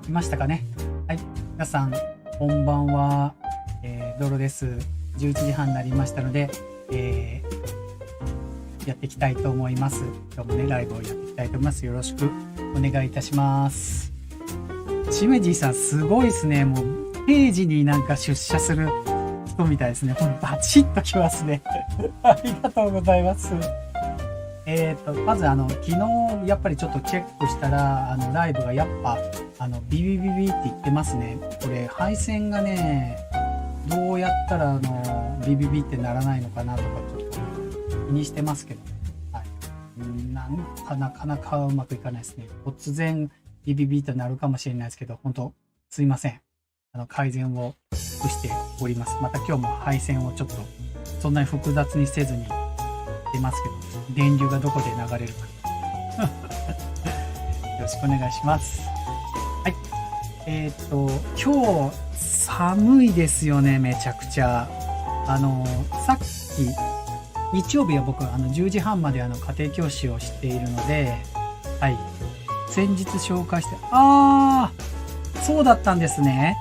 来ましたかね。はい、皆さんこんばんは、ドロです。11時半になりましたので、やっていきたいと思います。今日もねライブをやっていきたいと思います。よろしくお願いいたします。しめじさんすごいですね。もう定時になんか出社する人みたいですね。ほんとバチッときますね。ありがとうございます。まず昨日やっぱりちょっとチェックしたらライブがやっぱビビビビって言ってますね。これ配線がねどうやったらビビビってならないのかなとかちょっと気にしてますけど、はい、なかなかうまくいかないですね。突然ビビビとなるかもしれないですけど、本当すいません。改善をしております。また今日も配線をちょっとそんなに複雑にせずに出ますけど、電流がどこで流れるかよろしくお願いします。はい。今日寒いですよね、めちゃくちゃ。さっき日曜日は僕10時半まで家庭教師をしているので、はい。先日紹介して、そうだったんですね。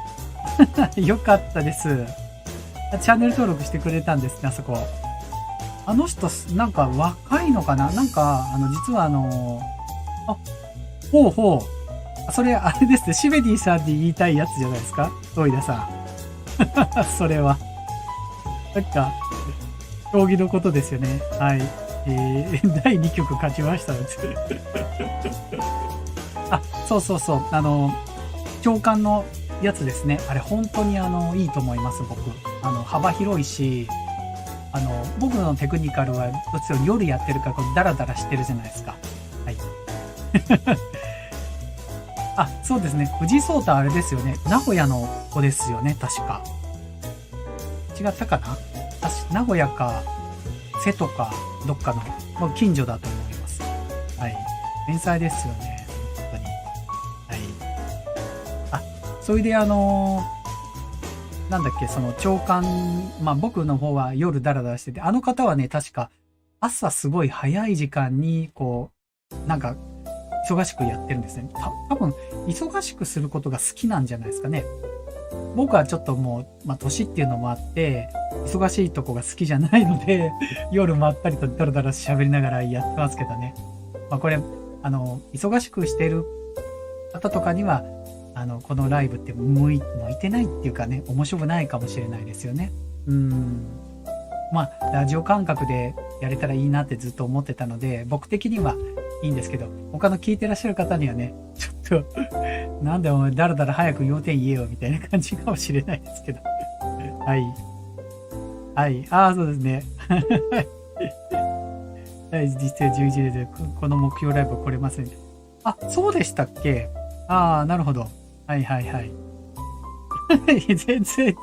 よかったです。チャンネル登録してくれたんですね、あそこ。あの人、なんか若いのかな、なんか、実はほうほう。それ、あれですね、シベディさんに言いたいやつじゃないですか、トイダさん。それは。なんか、将棋のことですよね。はい。第2局勝ちました。そうそうそう。長官のやつですね。あれ、本当にいいと思います、僕。幅広いし、僕のテクニカルはどっちも夜やってるからダラダラしてるじゃないですか。はい。そうですね。藤井聡太あれですよね。名古屋の子ですよね、確か。違ったかな、名古屋か、瀬戸か、どっかの、近所だと思います。はい。天才ですよね、本当に。はい。それでなんだっけ、その長官、僕の方は夜ダラダラしてて、あの方はね、確か朝すごい早い時間に、こう、なんか、忙しくやってるんですね。多分、忙しくすることが好きなんじゃないですかね。僕はちょっともう、年っていうのもあって、忙しいとこが好きじゃないので、夜まったりとダラダラ喋りながらやってますけどね。これ、忙しくしている方とかには、このライブって向いてないっていうかね、面白くないかもしれないですよね。ラジオ感覚でやれたらいいなってずっと思ってたので、僕的にはいいんですけど、他の聞いてらっしゃる方にはね、ちょっと、なんでお前だらだら早く要点言えよみたいな感じかもしれないですけど。はい。はい。そうですね。実際11時でこの目標ライブは来れません。そうでしたっけ。なるほど。はいはいはい。全然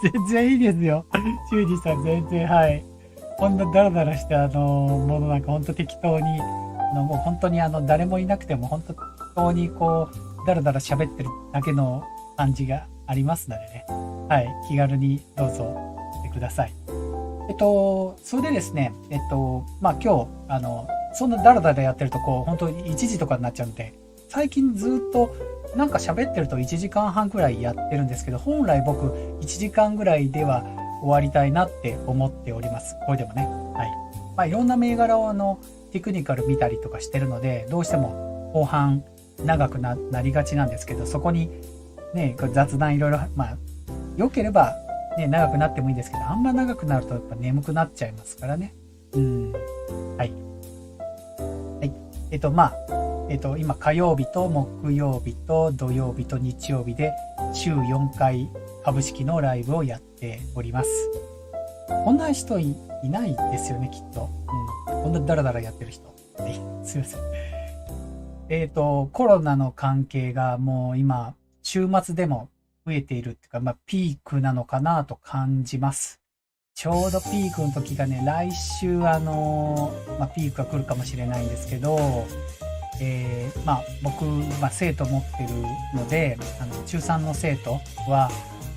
いいですよ。修二さん全然、はい。こんなダラダラしたものなんか本当適当に、もう本当に誰もいなくても本当にこう、ダラダラ喋ってるだけの感じがありますのでね。はい。気軽にどうぞしてください。それでですね、今日、そんなダラダラやってるとこう、本当に1時とかになっちゃうんで、最近ずっとなんか喋ってると1時間半くらいやってるんですけど、本来僕1時間ぐらいでは終わりたいなって思っております。これでもね。はい。いろんな銘柄をテクニカル見たりとかしてるので、どうしても後半長くなりがちなんですけど、そこにね、雑談いろいろ、良ければね、長くなってもいいんですけど、あんま長くなるとやっぱ眠くなっちゃいますからね。はい。はい。今火曜日と木曜日と土曜日と日曜日で週4回株式のライブをやっております。こんな人いないですよね、きっと。こんなダラダラやってる人。すいません。コロナの関係がもう今、週末でも増えているっていうか、ピークなのかなと感じます。ちょうどピークの時がね、来週ピークが来るかもしれないんですけど、僕、生徒持ってるので、中3の生徒は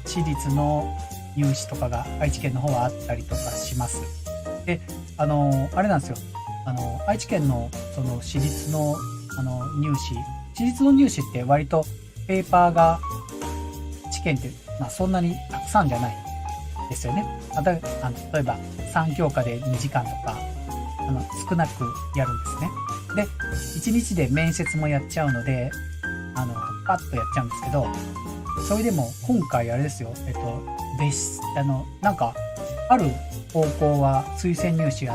私立の入試とかが愛知県の方はあったりとかします。で、あれなんですよ。愛知県のその私立の入試って割とペーパーが試験って、そんなにたくさんじゃないですよね。例えば3教科で2時間とか少なくやるんですね。で1日で面接もやっちゃうのでパッとやっちゃうんですけど、それでも今回あれですよ、なんかある高校は推薦入試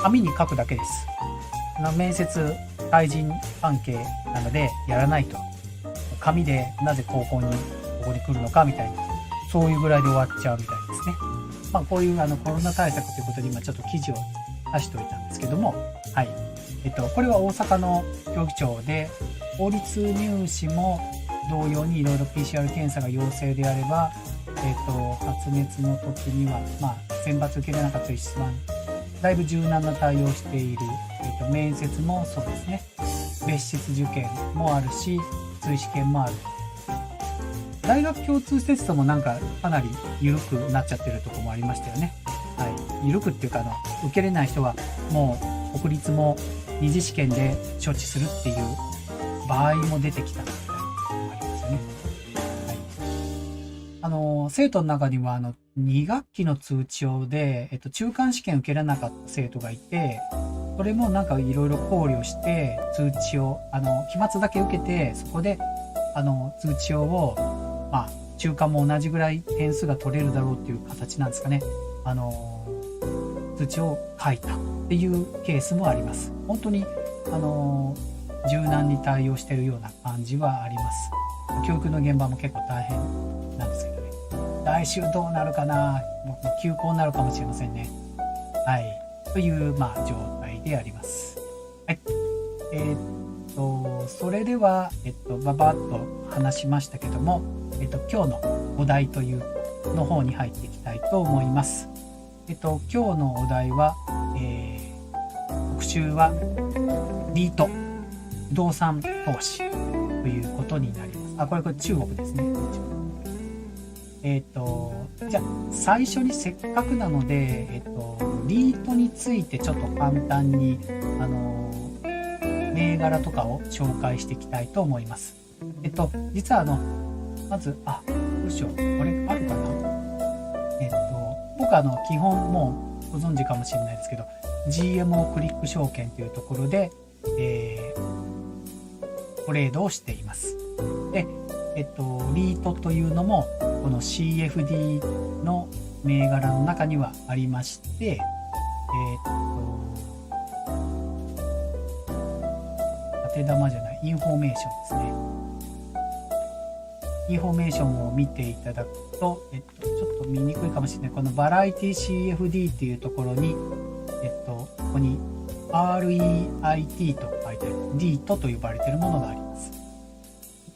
紙に書くだけです。面接対人関係なのでやらないと、紙でなぜ高校にここに来るのかみたいな、そういうぐらいで終わっちゃうみたいですね。こういうコロナ対策ということで今ちょっと記事を出しておいたんですけども、はい。これは大阪の教育長で、公立入試も同様にいろいろ PCR 検査が陽性であれば、発熱の時には、選抜受けれなかった一番だいぶ柔軟な対応をしている、面接もそうですね。別室受験もあるし、追試験もある。大学共通テストもなんかかなり緩くなっちゃってるところもありましたよね。はい。緩くっていうか受けれない人はもう国立も二次試験で処置するっていう場合も出てきたみたいなこともありますよね。はい。生徒の中には2学期の通知表で、中間試験受けられなかった生徒がいて、それもなんかいろいろ考慮して通知を期末だけ受けて、そこで通知表を中間も同じぐらい点数が取れるだろうっていう形なんですかね。通知を書いたっていうケースもあります。本当に柔軟に対応しているような感じはあります。教育の現場も結構大変なんですけどね。来週どうなるかな、僕も休校になるかもしれませんね。はい。という状態であります。はい。それではババッと話しましたけども、今日のお題というの方に入っていきたいと思います。今日のお題は、特集はリート、不動産投資ということになります。これ中国ですね。じゃあ最初にせっかくなので、リートについてちょっと簡単に銘柄とかを紹介していきたいと思います。実はまずどうしよう、これあるかな。僕基本もうご存知かもしれないですけど GMO クリック証券というところで、トレードをしています。で、リートというのもこの CFD の銘柄の中にはありまして、縦玉じゃない、インフォメーションですね。インフォメーションを見ていただくと、ちょっと見にくいかもしれない。このバラエティ CFD っていうところに、ここに REIT と書いてある REIT と呼ばれているものがあります。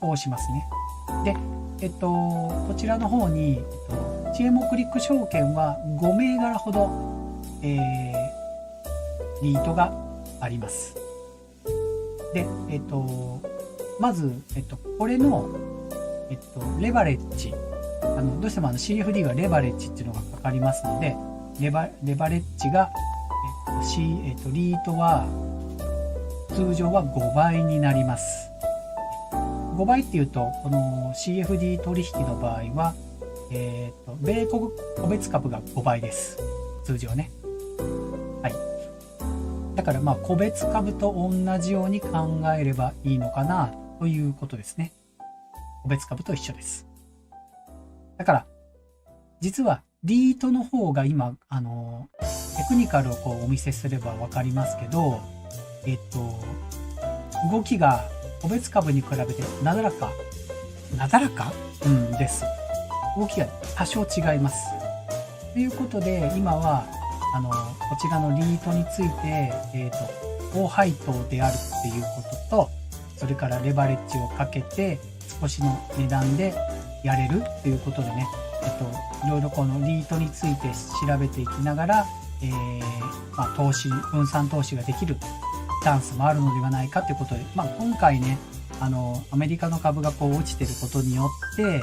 こう押しますね。で、こちらの方に、GMO クリック証券は5銘柄ほど、リートがあります。で、まず、これの、レバレッジ、どうしてもCFD はレバレッジっていうのがかかりますので、レバレッジが、リートは通常は5倍になります。5倍っていうと、この CFD 取引の場合は、米国個別株が5倍です。通常ね。はい。だから個別株と同じように考えればいいのかなということですね。個別株と一緒です。だから、実はリートの方が今、テクニカルをお見せすればわかりますけど、動きが個別株に比べてなだらかです。動きが多少違います。ということで、今は、こちらのリートについて、高配当であるっていうことと、それからレバレッジをかけて、少しの値段でやれるっていうことでね、いろいろこのリートについて調べていきながら、分散投資ができるチャンスもあるのではないかということで、今回ね、アメリカの株が落ちてることによって、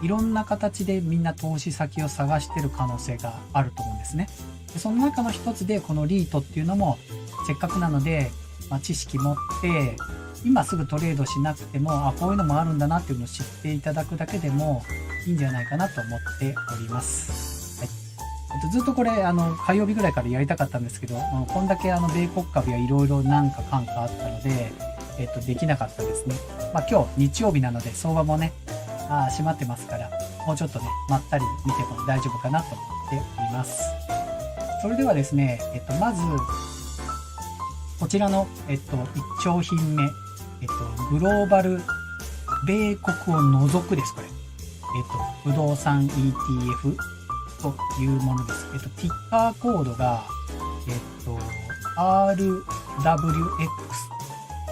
いろんな形でみんな投資先を探してる可能性があると思うんですね。でその中の一つでこのリートっていうのもせっかくなので、知識持って今すぐトレードしなくても、あ、こういうのもあるんだなっていうのを知っていただくだけでもいいんじゃないかなと思っております。はい。ずっとこれ、火曜日ぐらいからやりたかったんですけど、こんだけ米国株やいろいろなんかかんかあったので、できなかったですね。まあ今日日曜日なので相場もね、閉まってますから、もうちょっとね、まったり見ても大丈夫かなと思っております。それではですね、まず、こちらの、1商品目、グローバル、米国を除くです、これ。不動産 ETF というものです。ティッカーコードが、RWX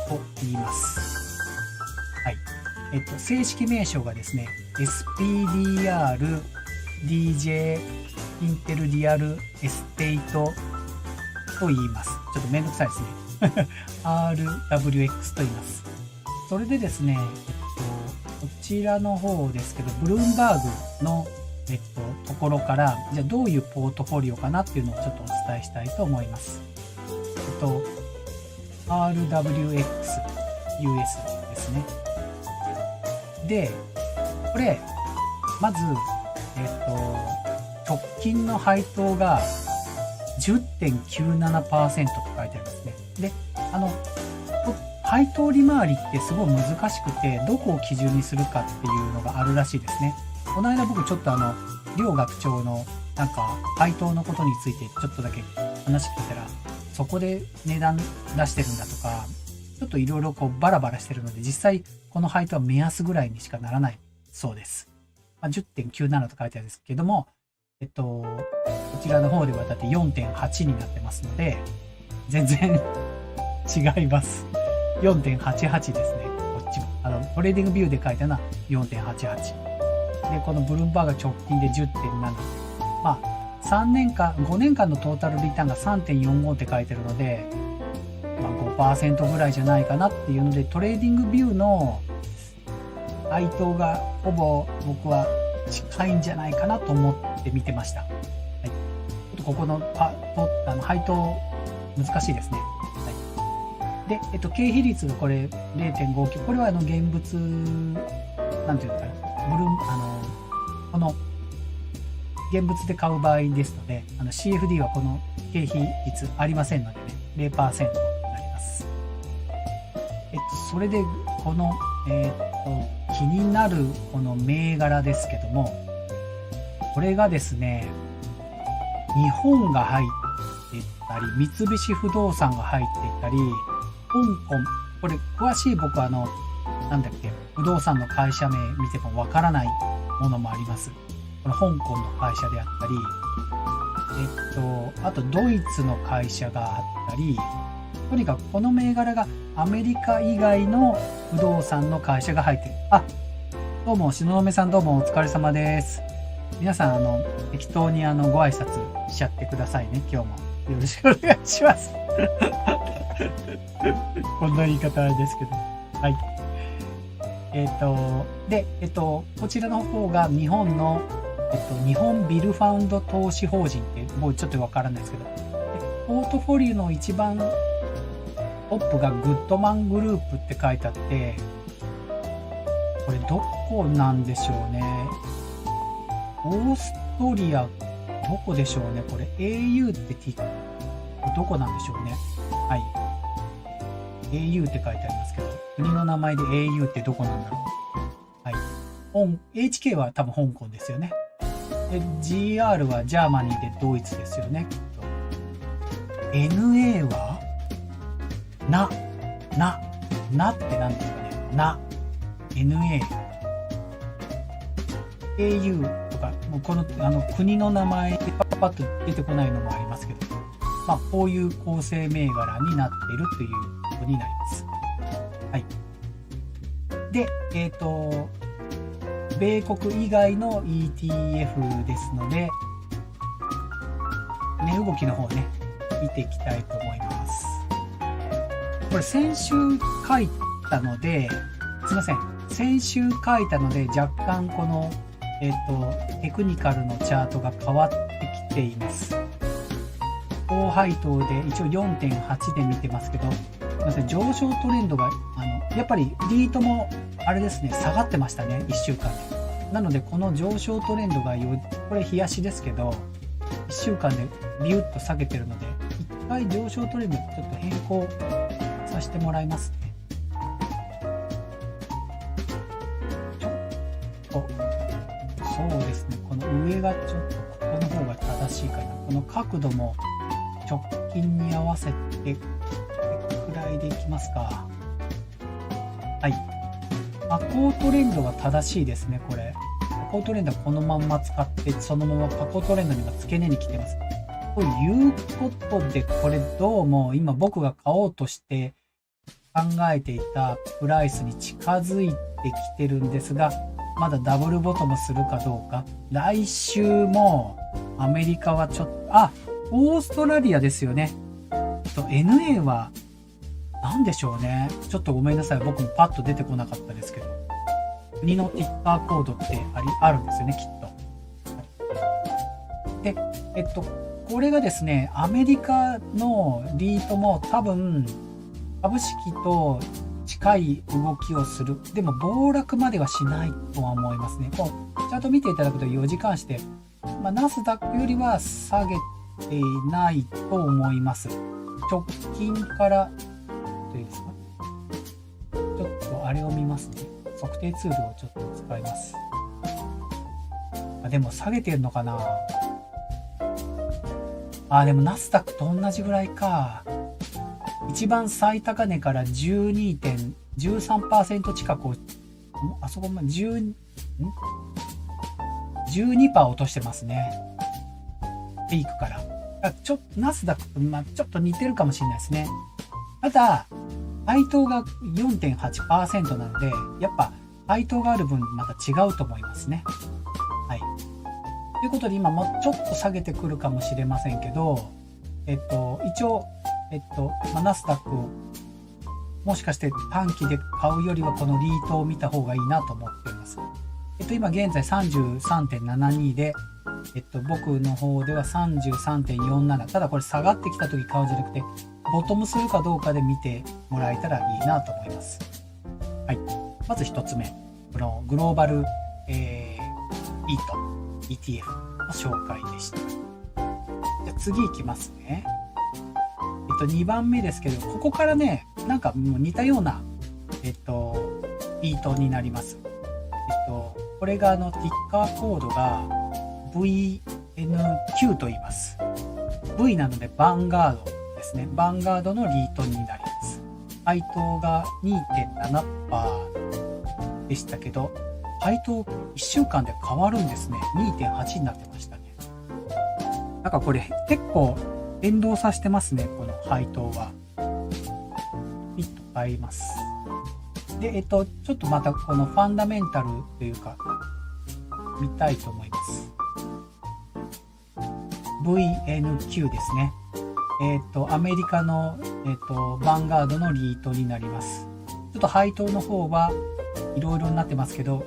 と言います。はい。正式名称がですね、SPDR DJ インテルリアルエステイトと言います。ちょっとめんどくさいですね。RWX と言います。それでですね、こちらの方ですけど、ブルームバーグの、ところから、じゃあどういうポートフォリオかなっていうのをちょっとお伝えしたいと思います。RWX US ですね。で、これ、まず、直近の配当が 10.97% と書いてありますね。で、配当利回りってすごい難しくて、どこを基準にするかっていうのがあるらしいですね。この間僕ちょっと両学長のなんか配当のことについてちょっとだけ話聞いたら、そこで値段出してるんだとか、ちょっといろいろこうバラバラしてるので、実際この配当は目安ぐらいにしかならないそうです。10.97 と書いてあるんですけども、こちらの方ではだって 4.8 になってますので、全然違います。4.88 ですね。こっちも。トレーディングビューで書いたのは 4.88。で、このブルームバーグ直近で 10.7。まあ、5年間のトータルリターンが 3.45 って書いてるので、まあ、5% ぐらいじゃないかなっていうので、トレーディングビューの配当がほぼ僕は近いんじゃないかなと思って見てました。はい、ちょっとここの配当難しいですね。はい、で、経費率がこれ 0.59。これは現物、なんていうのかな。この現物で買う場合ですので、CFD はこの経費率ありませんのでね、0% になります。それで、この、気になるこの銘柄ですけども、これがですね、日本が入っていたり、三菱不動産が入っていたり、香港、これ詳しい僕はなんだっけ、不動産の会社名見てもわからないものもあります。この香港の会社であったり、あとドイツの会社があったり、とにかくこの銘柄がアメリカ以外の不動産の会社が入ってる。あ、どうも、東雲さんどうもお疲れ様です。皆さん、適当にご挨拶しちゃってくださいね、今日も。よろしくお願いします。こんな言い方あれですけど。はい。で、こちらの方が日本の、日本ビルファンド投資法人って、もうちょっとわからないですけど、ポートフォリオの一番トップがグッドマングループって書いてあって、これどこなんでしょうね。オーストリア、どこでしょうね。これ au ってどこなんでしょうね。はい。au って書いてありますけど、国の名前で au ってどこなんだろう。はい。HK は多分香港ですよね。で、GR はジャーマニーでドイツですよね、きっと。NA はなって何ですかね。NA。au とか、もうこの、国の名前でパッと出てこないのもありますけど、まあ、こういう構成銘柄になっているということになります。はい。で、米国以外の ETF ですので、値動きの方ね、見ていきたいと思います。これ先週書いたので、すいません。先週書いたので、若干この、テクニカルのチャートが変わってきています。高配当で一応 4.8 で見てますけど、すいません、上昇トレンドがやっぱりリートもあれですね、下がってましたね、1週間で。なのでこの上昇トレンドがこれ冷やしですけど、1週間でビュッと下げてるので、1回上昇トレンドちょっと変更させてもらいますね。ちょっと、そうですね、この上がちょっとここの方が正しいかな。この角度も直近に合わせてこれくらいでいきますか。はい。下降トレンドが正しいですね、これ。下降トレンドはこのまんま使って、そのまま下降トレンドには付け根に来てます。ということで、これどうも今僕が買おうとして考えていたプライスに近づいてきてるんですが、まだダブルボトムするかどうか。来週もアメリカはちょっと、オーストラリアですよね。NA は何でしょうね。ちょっとごめんなさい。僕もパッと出てこなかったですけど。国のティッカーコードってあるんですよね、きっと。で、これがですね、アメリカのリートも多分、株式と近い動きをする。でも、暴落まではしないとは思いますね。こうチャート見ていただくと4時間して、ナスダックよりは下げていないと思います。直近から、いいですか？ちょっとあれを見ますね。測定ツールをちょっと使います。でも下げてるのかな？でもナスダックと同じぐらいか。一番最高値から 12.13% 近く、あそこまで12% 落としてますね。ピークから。ナスダックと、ちょっと似てるかもしれないですね。ただ、配当が 4.8% なので、やっぱ配当がある分また違うと思いますね。はい。ということで今もうちょっと下げてくるかもしれませんけど、一応、ナスダックをもしかして短期で買うよりはこのリートを見た方がいいなと思っています。今現在 33.72 で、僕の方では 33.47。ただこれ下がってきた時買うんじゃなくて、ボトムするかどうかで見てもらえたらいいなと思います。はい。まず一つ目。このグローバル、ETF の紹介でした。じゃあ次いきますね。2番目ですけど、ここからね、なんかもう似たような、ETF になります。これがティッカーコードが VNQ と言います。V なのでヴァンガードですね。ヴァンガードのリートになります。配当が 2.7% でしたけど、配当1週間で変わるんですね。2.8 になってましたね。なんかこれ結構連動させてますね、この配当は。ピッと変えます。で、ちょっとまたこのファンダメンタルというか、見たいと思います。VNQ ですね。アメリカの、ヴァンガードのリートになります。ちょっと配当の方はいろいろになってますけど、こ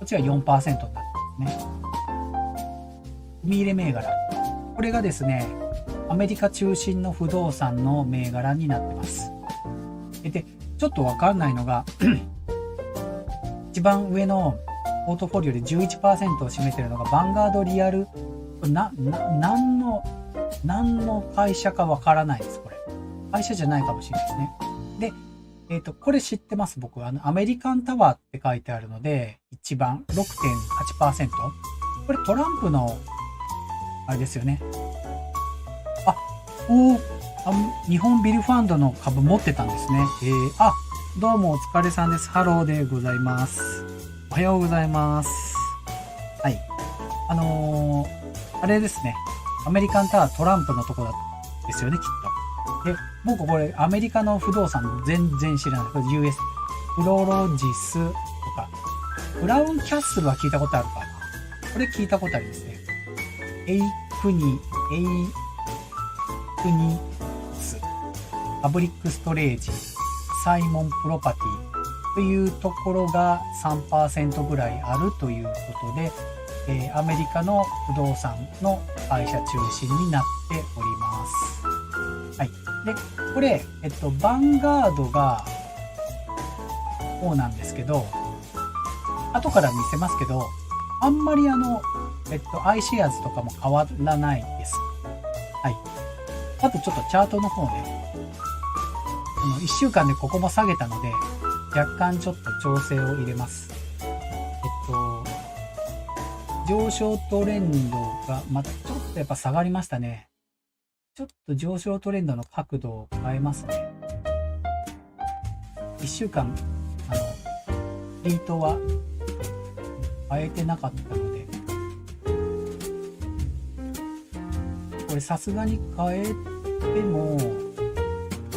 っちは 4% になってますね。踏み入れ銘柄。これがですね、アメリカ中心の不動産の銘柄になってます。で、ちょっとわかんないのが、一番上のポートフォリオで 11% を占めてるのがヴァンガードリアル、何の会社かわからないです、これ。会社じゃないかもしれないですね。で、これ知ってます、僕。アメリカンタワーって書いてあるので、一番 6.8%。これトランプの、あれですよね。日本ビルファンドの株持ってたんですね。どうもお疲れさんです。ハローでございます。おはようございます。はい。あれですね。アメリカンタワートランプのとこですよね、きっと。で、僕これアメリカの不動産全然知らない。これ US。プロロジスとか、ブラウンキャッスルは聞いたことあるかな。これ聞いたことありますね。パブリックストレージ、サイモンプロパティというところが 3% ぐらいあるということで、アメリカの不動産の会社中心になっております。はい。で、これ、ヴァンガードが方なんですけど、後から見せますけど、あんまりiShares とかも変わらないです。はい。あとちょっとチャートの方で、1週間でここも下げたので、若干ちょっと調整を入れます。上昇トレンドが、ちょっとやっぱ下がりましたね。ちょっと上昇トレンドの角度を変えますね。1週間、リートは変えてなかったので、これさすがに変えても、こ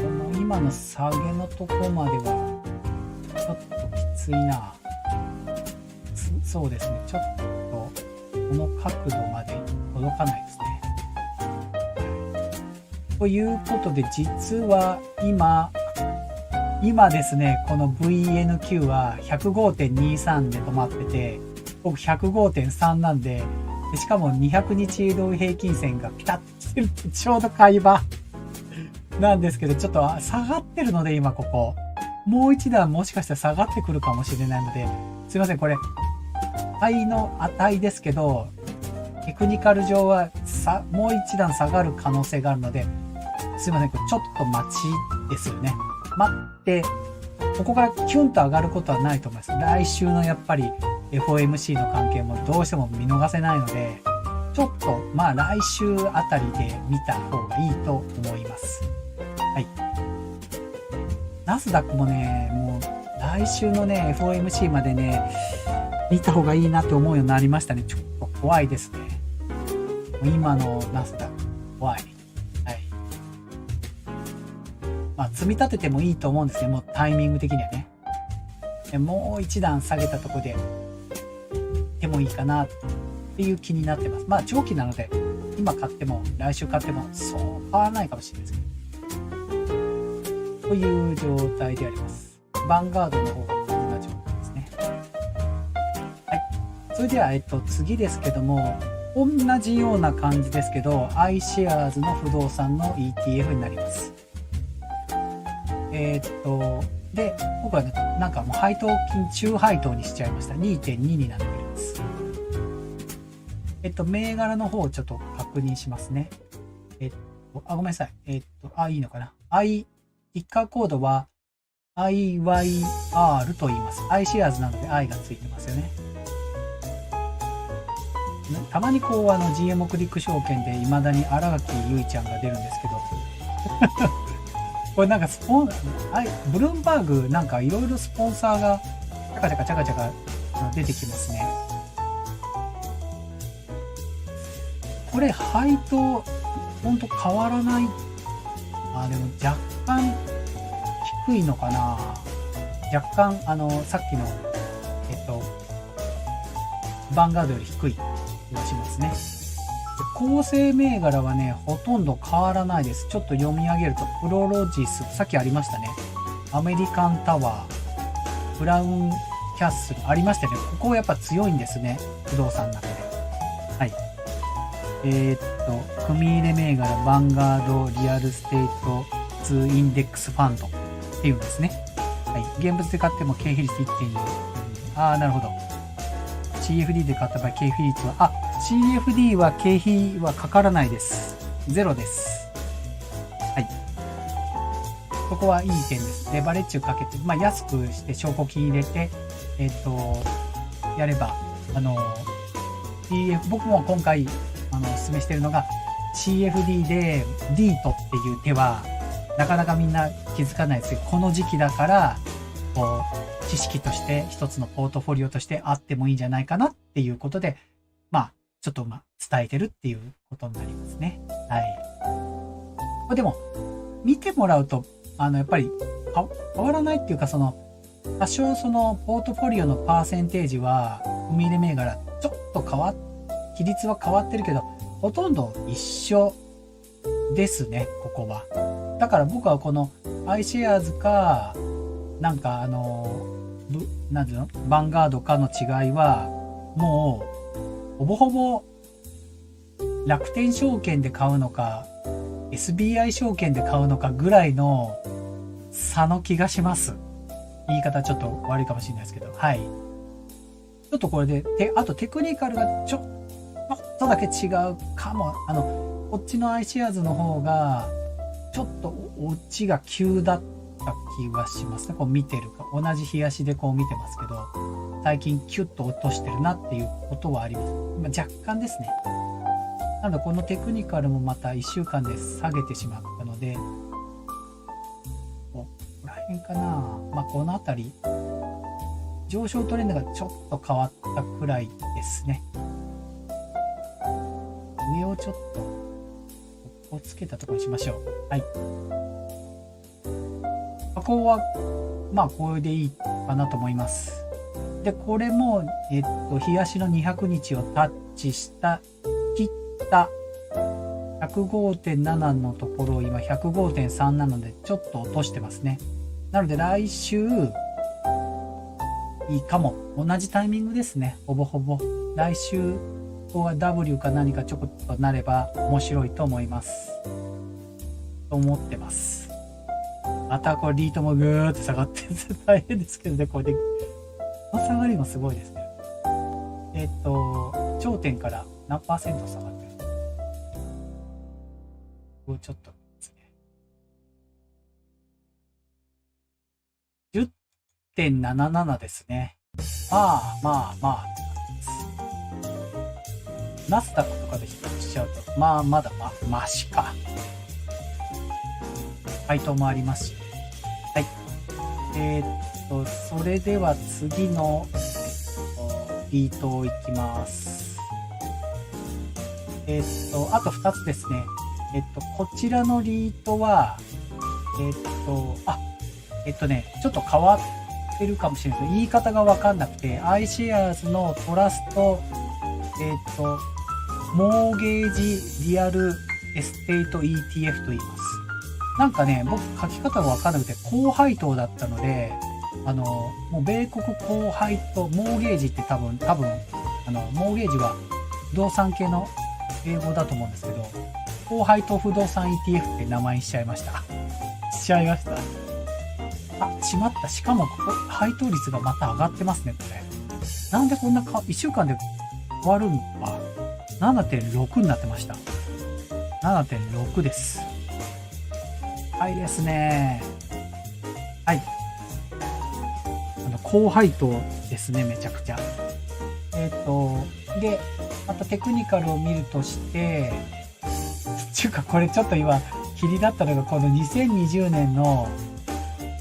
の今の下げのとこまでは、ちょっときついな。そうですね。ちょっと、この角度まで届かないですね。ということで、実は今ですね、この VNQ は 105.23 で止まってて、僕 105.3 なんで、しかも200日移動平均線がピタッとしてるってちょうど買い場なんですけど、ちょっと下がってるので今ここ。もう一段もしかしたら下がってくるかもしれないので、すいません、これ、値の値ですけど、テクニカル上はもう一段下がる可能性があるので、すいません、これちょっと待ちですよね。待って、ここからキュンと上がることはないと思います。来週のやっぱり FOMC の関係もどうしても見逃せないので、ちょっと来週あたりで見た方がいいと思います。はい。ナスダックもね、もう来週のね、FOMC までね、見た方がいいなって思うようになりましたね。ちょっと怖いですね。今のナスダック、怖い。はい。積み立ててもいいと思うんですけど、もうタイミング的にはね。もう一段下げたところで、でもいいかなっていう気になってます。長期なので、今買っても、来週買っても、そう変わらないかもしれないですけど。という状態であります。ヴァンガードの方がこんな状態ですね。はい。それでは、次ですけども、同じような感じですけど、iShares の不動産の ETF になります。で、僕はね、なんかもう配当金中配当にしちゃいました。2.2 になっております。銘柄の方をちょっと確認しますね。ごめんなさい。いいのかな。ティッカーコードは IYR と言います。iShares なので I がついてますよね。たまにGMO クリック証券で未だに新垣結衣ちゃんが出るんですけど、これなんかブルームバーグなんかいろいろスポンサーがチャカチャカ出てきますね。これ配当ほんと変わらない。でも若干低いのかな。若干さっきのヴァンガードより低い気がしますね。構成銘柄はね、ほとんど変わらないです。ちょっと読み上げると、プロロジス、さっきありましたね。アメリカンタワー、ブラウンキャッスル、ありましたね。ここやっぱ強いんですね。不動産の中で。はい。組入れ銘柄、ヴァンガード、リアルステート2インデックスファンドっていうんですね。はい。現物で買っても経費率 1.4。なるほど。CFD で買った場合、経費率は、CFD は経費はかからないです。ゼロです。はい。ここはいい点です。レバレッジをかけて、安くして証拠金入れて、やれば、僕も今回、お勧めしているのが、CFD で D トっていう手は、なかなかみんな気づかないですけど、この時期だから、知識として一つのポートフォリオとしてあってもいいんじゃないかなっていうことで、ちょっと伝えてるっていうことになりますね。はい。でも、見てもらうと、やっぱり変わらないっていうか、多少ポートフォリオのパーセンテージは、踏み入れ銘柄、ちょっと比率は変わってるけど、ほとんど一緒ですね、ここは。だから僕はこの iShares か、なんていうの？ヴァンガードかの違いは、もう、ほぼほぼ楽天証券で買うのか SBI 証券で買うのかぐらいの差の気がします。言い方ちょっと悪いかもしれないですけど、はい。ちょっとこれで、あとテクニカルがちょっとだけ違うかも。こっちのアイシアーズの方が、ちょっとオチが急だった気がしますね。こう見てるか。同じ冷やしでこう見てますけど、最近キュッと落としてるなっていうことはあります。若干ですね。なのでこのテクニカルもまた1週間で下げてしまったので、ここら辺かな。この辺り、上昇トレンドがちょっと変わったくらいですね。上をちょっと、ここをつけたところにしましょう。はい。ここは、これでいいかなと思います。で、これも、冷やしの200日をタッチした、切った105.7 のところを今 105.3 なので、ちょっと落としてますね。なので来週、いいかも。同じタイミングですね。ほぼほぼ。来週、ここが W か何かちょこっとなれば面白いと思います。と思ってます。またこれリートもぐーっと下がって大変ですけどね、これで。この下がりもすごいですね。頂点から何%下がってるの？ここちょっとですね。10.77 ですね。ナスダックとかで比較しちゃうと、まだマシか。配当もありますし。はい。それでは次のリートをいきます。あと2つですね。こちらのリートは、ちょっと変わってるかもしれないです。言い方がわかんなくて、iShares のトラスト、モーゲージリアルエステート ETF と言います。なんかね、僕書き方がわかんなくて、高配当だったので、もう米国高配当、モーゲージって多分、モーゲージは不動産系の英語だと思うんですけど、高配当不動産 ETF って名前にしちゃいました。しちゃいました。しまった。しかも、配当率がまた上がってますね、これ。なんでこんな1週間で変わるのか。7.6 になってました。7.6 です。はいですね。はい。高配当ですね、めちゃくちゃ。で、またテクニカルを見るとして、これちょっと今、気になったのが、この2020年の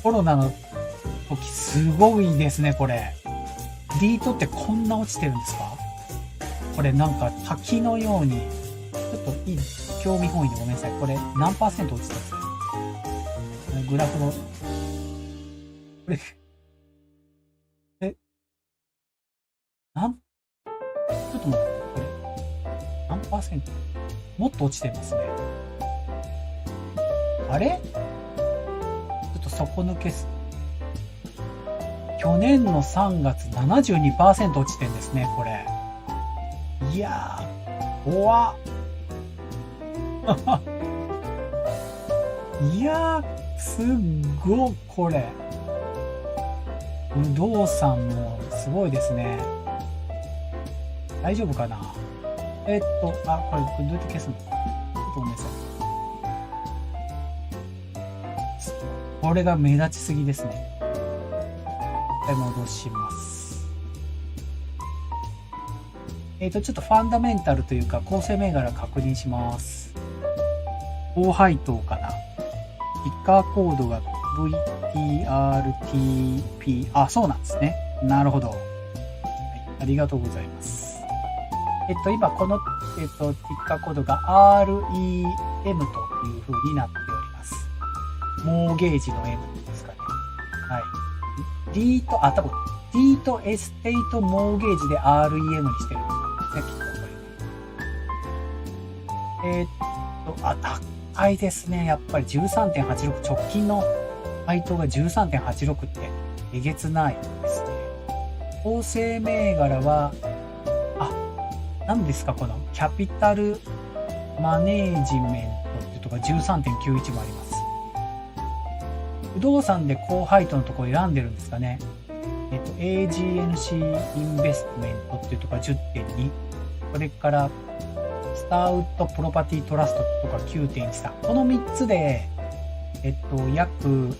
コロナの時、すごいですね、これ。リートってこんな落ちてるんですか？これなんか滝のように、ちょっと興味本位でごめんなさい。これ何%落ちたんですか？グラフの、これ、ちょっと待って、これ、何%？もっと落ちてますね。あれ？ちょっと底抜けす。去年の3月 72% 落ちてんですね、これ。いやー、怖っ。いやー、すっごい、これ。不動産もすごいですね。大丈夫かな？これ、どうやって消すの？ちょっとごめんなさい。これが目立ちすぎですね。一回戻します。ちょっとファンダメンタルというか、構成銘柄確認します。高配当かな。ピッカーコードが VTRTP。そうなんですね。なるほど。はい、ありがとうございます。今この、ピッカーコードが REM という風になっております。モーゲージの M ですかね。はい。リートエステートモーゲージで REM にしてるんですね、きっとこれ。高いですね。やっぱり 13.86、直近の配当が 13.86 ってえげつないですね。構成銘柄は、何ですか、このキャピタルマネージメントっていうところが 13.91 もあります。不動産で高配当のところ選んでるんですかね。AGNC インベストメントっていうところが 10.2。それから、スターウッドプロパティトラストとか 9.13。この3つで、約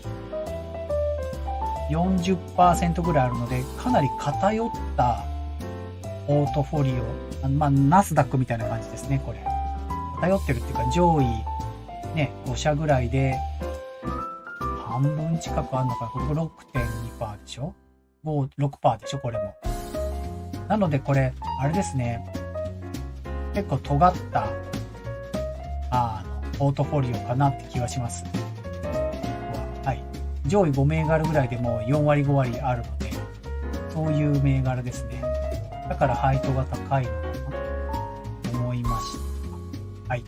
40% ぐらいあるので、かなり偏ったポートフォリオ。ナスダックみたいな感じですね、これ。偏ってるっていうか、上位、ね、5社ぐらいで、半分近くあるのかな。これ 6.2% でしょ ?6% でしょこれも。なのでこれ、あれですね。結構尖った、ポートフォリオかなって気がします。はい。上位5銘柄ぐらいでも4割5割あるので、そういう銘柄ですね。だから配当が高いのかなと思いました。はい。じ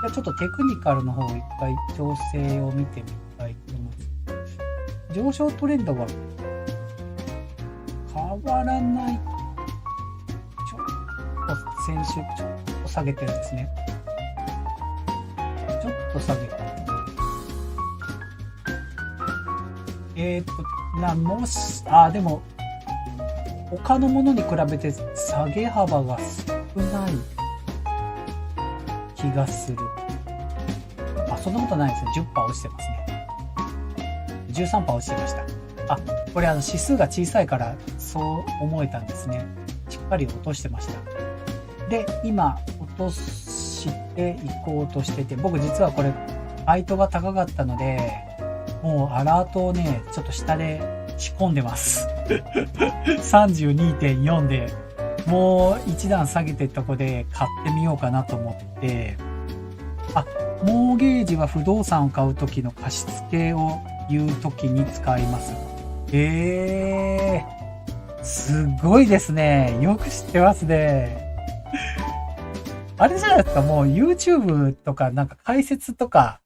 ゃあちょっとテクニカルの方を一回調整を見てみたいと思います。上昇トレンドは変わらない。先週ちょっと下げてるんですね。ちょっと下げてる。でも、他のものに比べて下げ幅が少ない気がする。そんなことないですね。10% 落ちてますね。13% 落ちてました。これ指数が小さいからそう思えたんですね。しっかり落としてました。で、今、落としていこうとしてて、僕実はこれ、配当が高かったので、もうアラートをね、ちょっと下で仕込んでます。32.4 で、もう一段下げてるとこで買ってみようかなと思って、モーゲージは不動産を買うときの貸付を言うときに使います。すごいですね。よく知ってますね。あれじゃないですか、もう YouTube とかなんか解説とか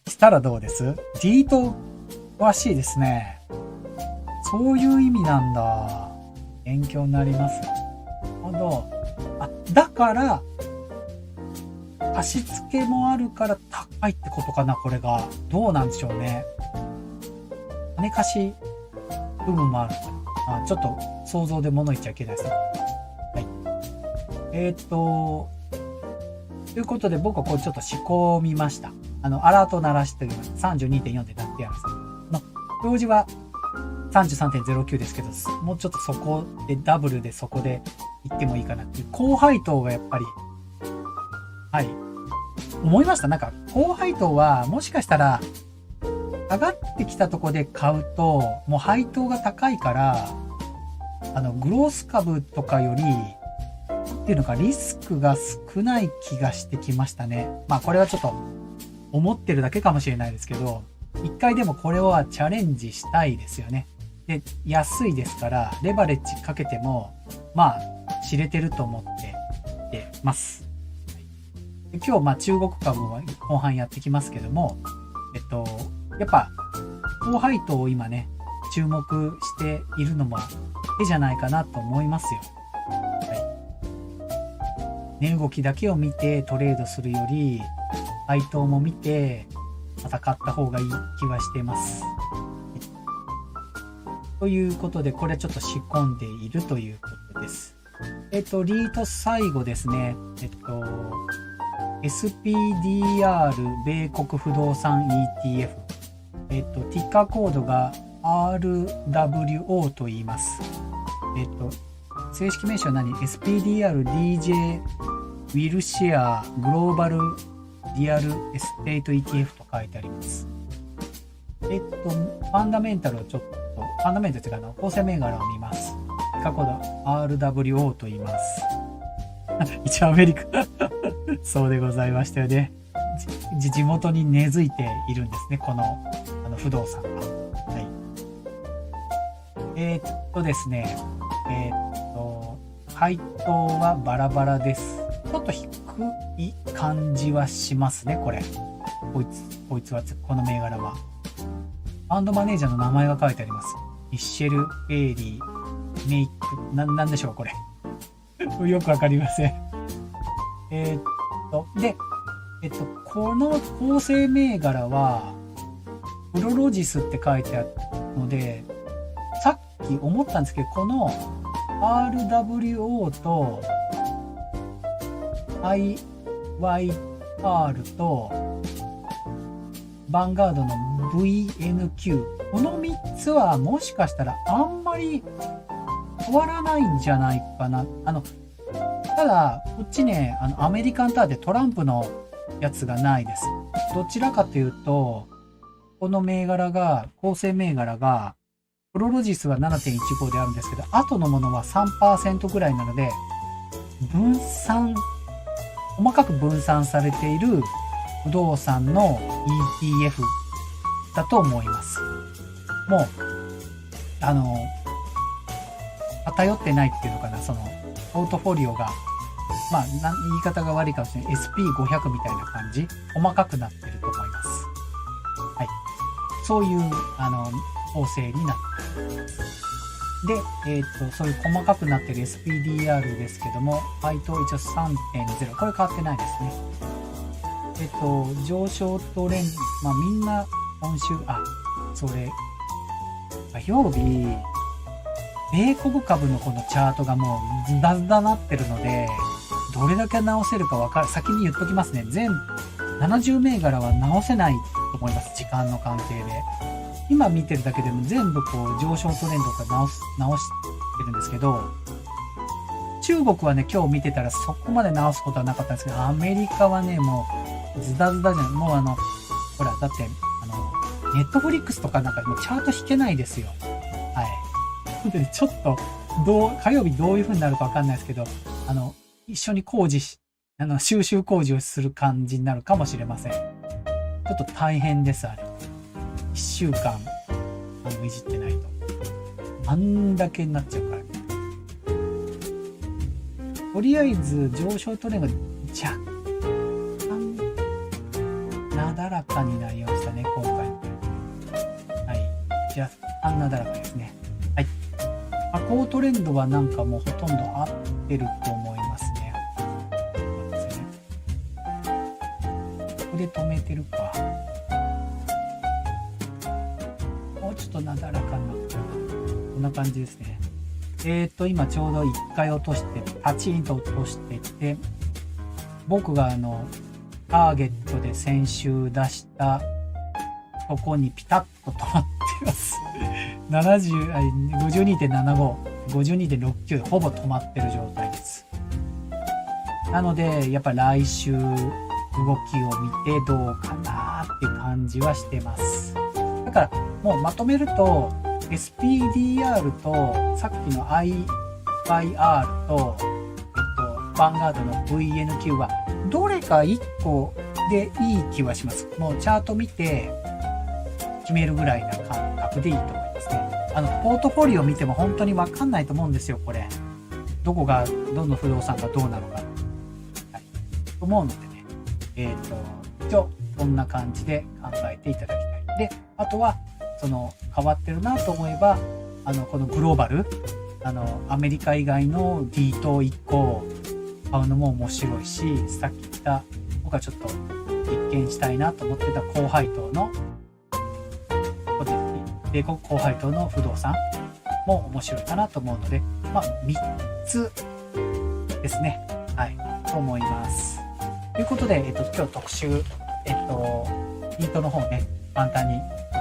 したらどうです？リート詳しいですね。そういう意味なんだ。勉強になります。なるほど。だから、貸付もあるから高いってことかな、これが。どうなんでしょうね。金貸し部分もあるから。ちょっと想像で物言っちゃいけないですね。はい。ということで僕はこれちょっと仕込みました。アラートを鳴らしております。32.4 で鳴ってやるんですの。表示は 33.09 ですけど、もうちょっとそこでダブルでそこで行ってもいいかなっていう。高配当がやっぱり、はい。思いました。なんか、高配当はもしかしたら、上がってきたとこで買うと、もう配当が高いから、グロース株とかより、っていうのか、リスクが少ない気がしてきましたね。これはちょっと、思ってるだけかもしれないですけど、一回でもこれはチャレンジしたいですよね。で、安いですから、レバレッジかけても、知れてると思っています。で今日、中国株は後半やってきますけども、やっぱ、高配当を今ね、注目しているのもいいじゃないかなと思いますよ。値動きだけを見てトレードするより、配当も見て、また買った方がいい気はしています。ということで、これちょっと仕込んでいるということです。リート最後ですね。SPDR 米国不動産 ETF。ティッカーコードが RWO と言います。正式名称は何？ SPDR DJ ウィルシェアグローバルリアルエステート ETF と書いてあります。ファンダメンタルをちょっと、ファンダメンタルというか構成銘柄を見ます。ティッカーコード RWO と言います。一応アメリカそうでございましたよね。地元に根付いているんですね、この、不動産が。はい。ですね、配当はバラバラです。ちょっと低い感じはしますね、これ。こいつは、この銘柄は。ファンドマネージャーの名前が書いてあります。ミッシェル・ベイリー、メイク、なんでしょう、これ。よくわかりません。で、この構成銘柄は、プロロジスって書いてあるので、さっき思ったんですけど、この RWO と IYR とヴァンガードの VNQ、この3つはもしかしたらあんまり変わらないんじゃないかな。ただ、こっちね、アメリカンタワーでトランプのやつがないです。どちらかというと、この銘柄が、構成銘柄が、プロロジスは 7.15 であるんですけど、後のものは 3% ぐらいなので、細かく分散されている不動産の ETF だと思います。もう、偏ってないっていうのかな、その、ポートフォリオが、まあ、言い方が悪いかもしれない。SP500 みたいな感じ、細かくなってると思います。はい。そういう、構成になっています。で、そういう細かくなってる SPDR ですけども、配当一応 3.0。これ変わってないですね。上昇トレンド、まあみんな今週、それ、火曜日、米国株のこのチャートがもうズダズダなってるので、どれだけ直せるか先に言っときますね。全70銘柄は直せないと思います。時間の関係で。今見てるだけでも全部こう上昇トレンドから直してるんですけど、中国はね、今日見てたらそこまで直すことはなかったんですけど、アメリカはね、もうズダズダじゃん。もうほら、だって、ネットフリックスとかなんかでもチャート引けないですよ。はい。でちょっと、火曜日どういう風になるかわかんないですけど、一緒に収集工事をする感じになるかもしれません。ちょっと大変です、あれ。1週間、いじってないと。あんだけになっちゃうから。とりあえず、上昇トレンドが若干、なだらかになりましたね、今回。はい。若干なだらかですね。はい。下降トレンドはなんかもうほとんど合ってると思いますね。ここで止めてるか。もうちょっとなだらかになってるな。こんな感じですね。今ちょうど1回落として、パチンと落としていって、僕がターゲットで先週出したとこにピタッと止まっています。52.75、52.69 でほぼ止まってる状態です。なので、やっぱ来週動きを見てどうかなっていう感じはしてます。だからもうまとめると、SPDR とさっきの IYR と、ヴァンガードの VNQ はどれか1個でいい気はします。もうチャート見て決めるぐらいな感覚でいいと思いますね。ポートフォリオ見ても本当にわかんないと思うんですよ、これ。どの不動産がどうなのか。はい。と思うのでね。一応、こんな感じで考えていただきたい。で、あとは、変わってるなと思えば、このグローバル、アメリカ以外の D 等1個買うのも面白いし、さっき言った、僕はちょっと実験したいなと思ってた高配当の、米国高配当の不動産も面白いかなと思うので、まあ、3つですね。はい。と思います。ということで、今日特集、ヒートの方ね、簡単に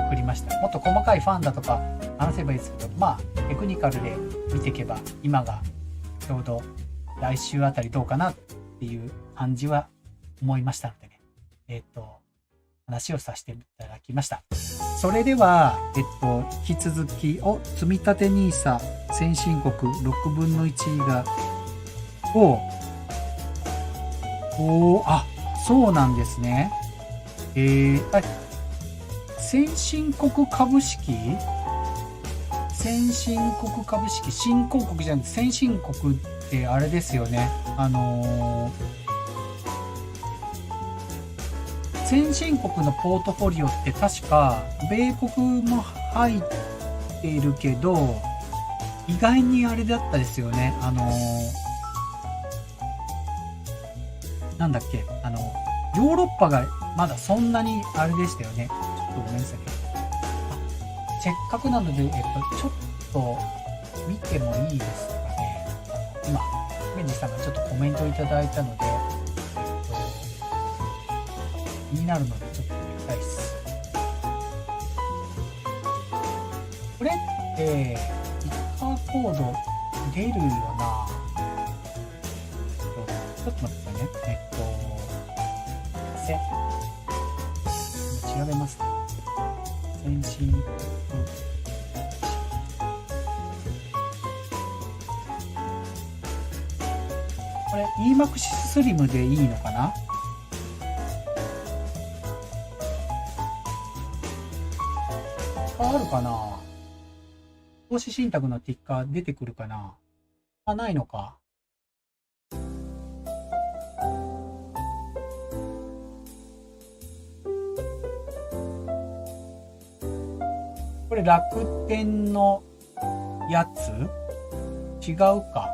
送りました。もっと細かいファンだとか話せばいいですけど、まあ、テクニカルで見ていけば、今がちょうど来週あたりどうかなっていう感じは思いましたのでね。話をさせていただきました。それでは、引き続き、積立 NISA 先進国6分の1が、そうなんですね。先進国株式新興国じゃなくて、先進国ってあれですよね。先進国のポートフォリオって確か、米国も入っているけど、意外にあれだったですよね。なんだっけ、ヨーロッパがまだそんなにあれでしたよね。ちょっとごめんなさいね。せっかくなので、ちょっと見てもいいですかね。今、メジさんがちょっとコメントいただいたので、気になるのでちょっと見たいっす。これって、ピッカーコード出るよな。ちょっと待ってくださいね。今調べますね。先進。これ EMAX スリムでいいのかな。あるかな。投資信託のティッカー出てくるかな。あ、ないのか。これ楽天のやつ違うか。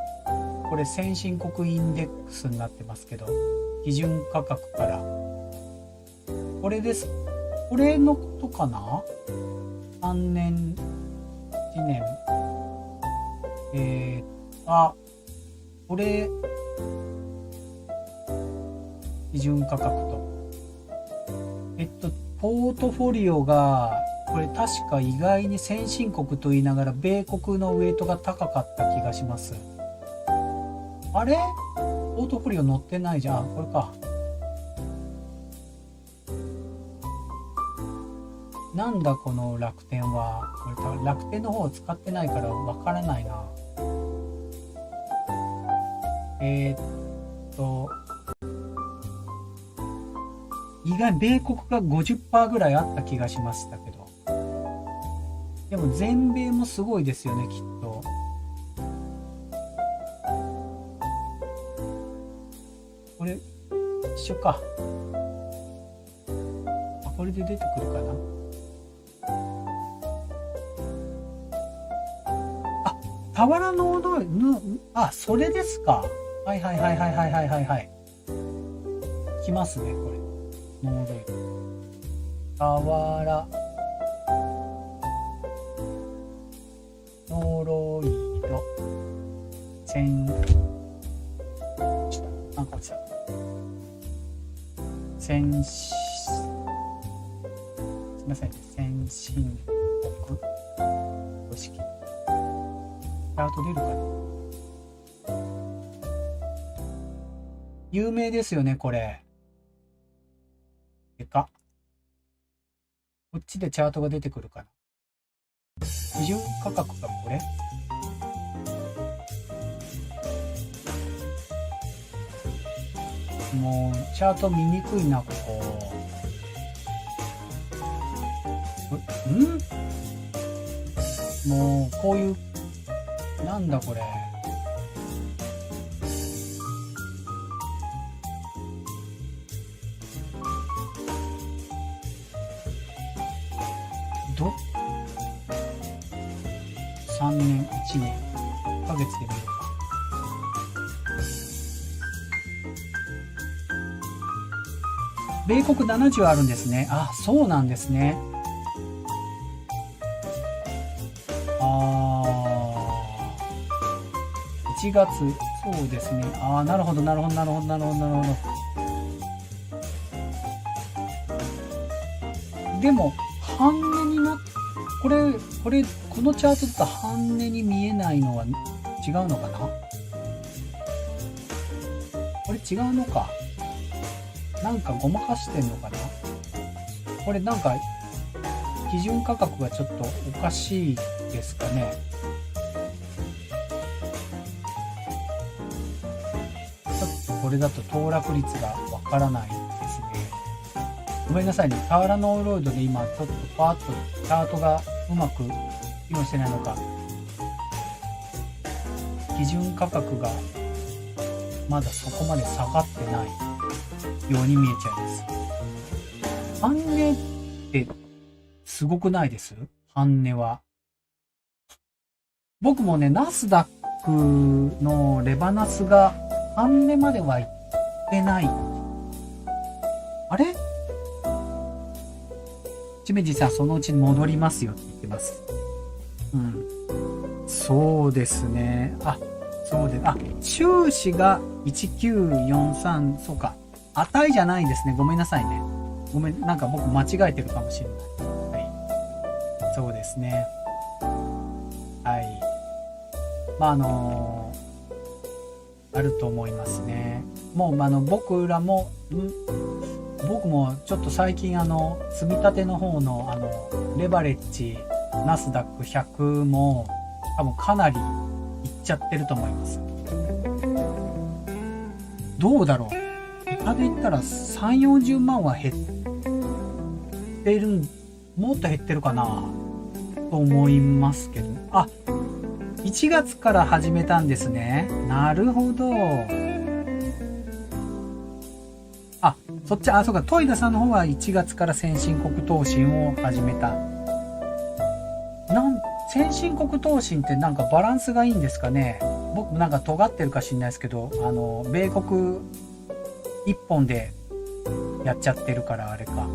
これ先進国インデックスになってますけど、基準価格から。これです。これのことかな ?3 年、1年。これ、基準価格と。ポートフォリオが、これ確か意外に先進国と言いながら米国のウエイトが高かった気がします。あれ？ポートフォリオ載ってないじゃん。これか。なんだこの楽天は。これ楽天の方を使ってないからわからないな。意外に米国が 50% ぐらいあった気がしましたけど。でも全米もすごいですよね、きっと。これ、一緒か。あ、これで出てくるかな。あ、俵のあ、それですか。はいはいはいはいはいはいはいはい。来ますね、これ。ノードイド。俵。ノーロイド。なんか落ちた。すいませんね。先進国公式。チャート出るかな。有名ですよね、これ。でか。こっちでチャートが出てくるかな。基準価格がこれ。もう、チャート見にくいな、ここ。もう、こういう、なんだこれ。3年、1年、1ヶ月で見るか。米国70あるんですね。あ、そうなんですね。1月、そうですね。なるほど、なるほど、なるほど、なるほど、なるほど。でも、半値になっ、このチャートだと半値に見えないのは違うのかな？これ違うのか。なんかごまかしてんのかな？これなんか、基準価格がちょっとおかしいですかね。ちょっとこれだと騰落率がわからないですね。ごめんなさいね。俵ノーロイドで今ちょっとパーッとチャートがうまく機能してないのか。基準価格がまだそこまで下がってないように見えちゃいます。半値ってすごくないです？半値は。僕もね、ナスダックのレバナスが半値までは行ってない。あれ？ちめじさん、そのうちに戻りますよって言ってます。うん。そうですね。そうです。収支が1943、そうか。値じゃないですね。ごめんなさいね。ごめん、なんか僕間違えてるかもしれない。はい。そうですね。はい。あると思いますね。もう、僕らも、僕もちょっと最近積み立ての方のレバレッジ、ナスダック100も多分かなりいっちゃってると思います。どうだろう。他で言ったら3、40万は減ってる、もっと減ってるかなと思いますけど。1月から始めたんですね。なるほど。そうか、トイダさんの方は1月から先進国投信を始めた。先進国投信ってなんかバランスがいいんですかね。僕なんか尖ってるか知んないですけど、米国一本でやっちゃってるからあれか。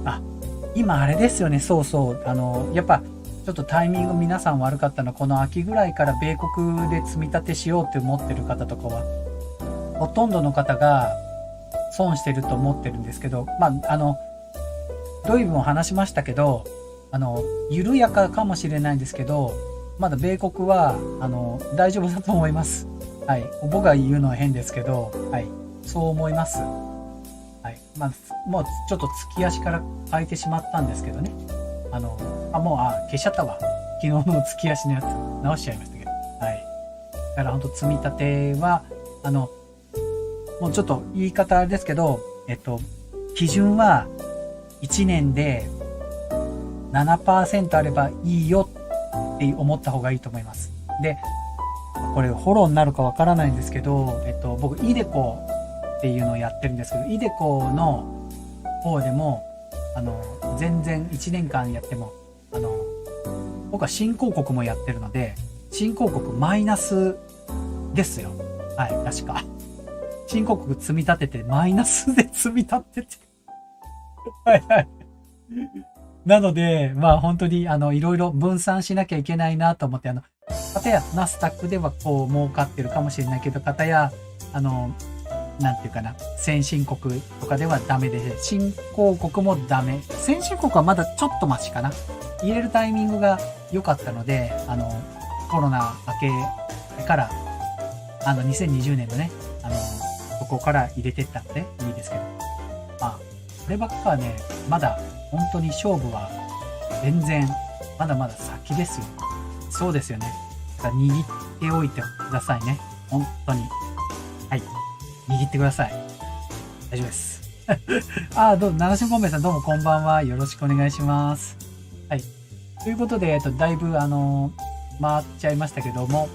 今あれですよね。そうそう。やっぱちょっとタイミング皆さん悪かったのは、この秋ぐらいから米国で積み立てしようって思ってる方とかは、ほとんどの方が損してると思ってるんですけど、ドイブも話しましたけど、緩やかかもしれないんですけど、まだ米国は、大丈夫だと思います。はい。僕が言うのは変ですけど、はい。そう思います。はい。もうちょっと月足から変えてしまったんですけどね。消しちゃったわ。昨日の月足のやつ、直しちゃいましたけど。はい。だから本当積み立ては、もうちょっと言い方あれですけど、基準は1年で 7% あればいいよって思った方がいいと思います。で、これフォローになるかわからないんですけど、僕、イデコっていうのをやってるんですけど、イデコの方でも、全然1年間やっても、僕は新興国もやってるので、新興国マイナスですよ。はい、確か。新興国積み立てて、マイナスで積み立てて。はいはい。なので、本当に、いろいろ分散しなきゃいけないなと思って、片やナスダックではこう儲かってるかもしれないけど、片や、なんていうかな、先進国とかではダメで、新興国もダメ。先進国はまだちょっとマシかな。入れるタイミングが良かったので、コロナ明けから、2020年のね、ここから入れてったのでいいですけど。こればっかはね、まだ本当に勝負は全然、まだまだ先ですよ。そうですよね。だから握っておいてくださいね。本当に。はい。握ってください。大丈夫です。どうも、75名さんどうもこんばんは。よろしくお願いします。はい。ということで、だいぶ、回っちゃいましたけども、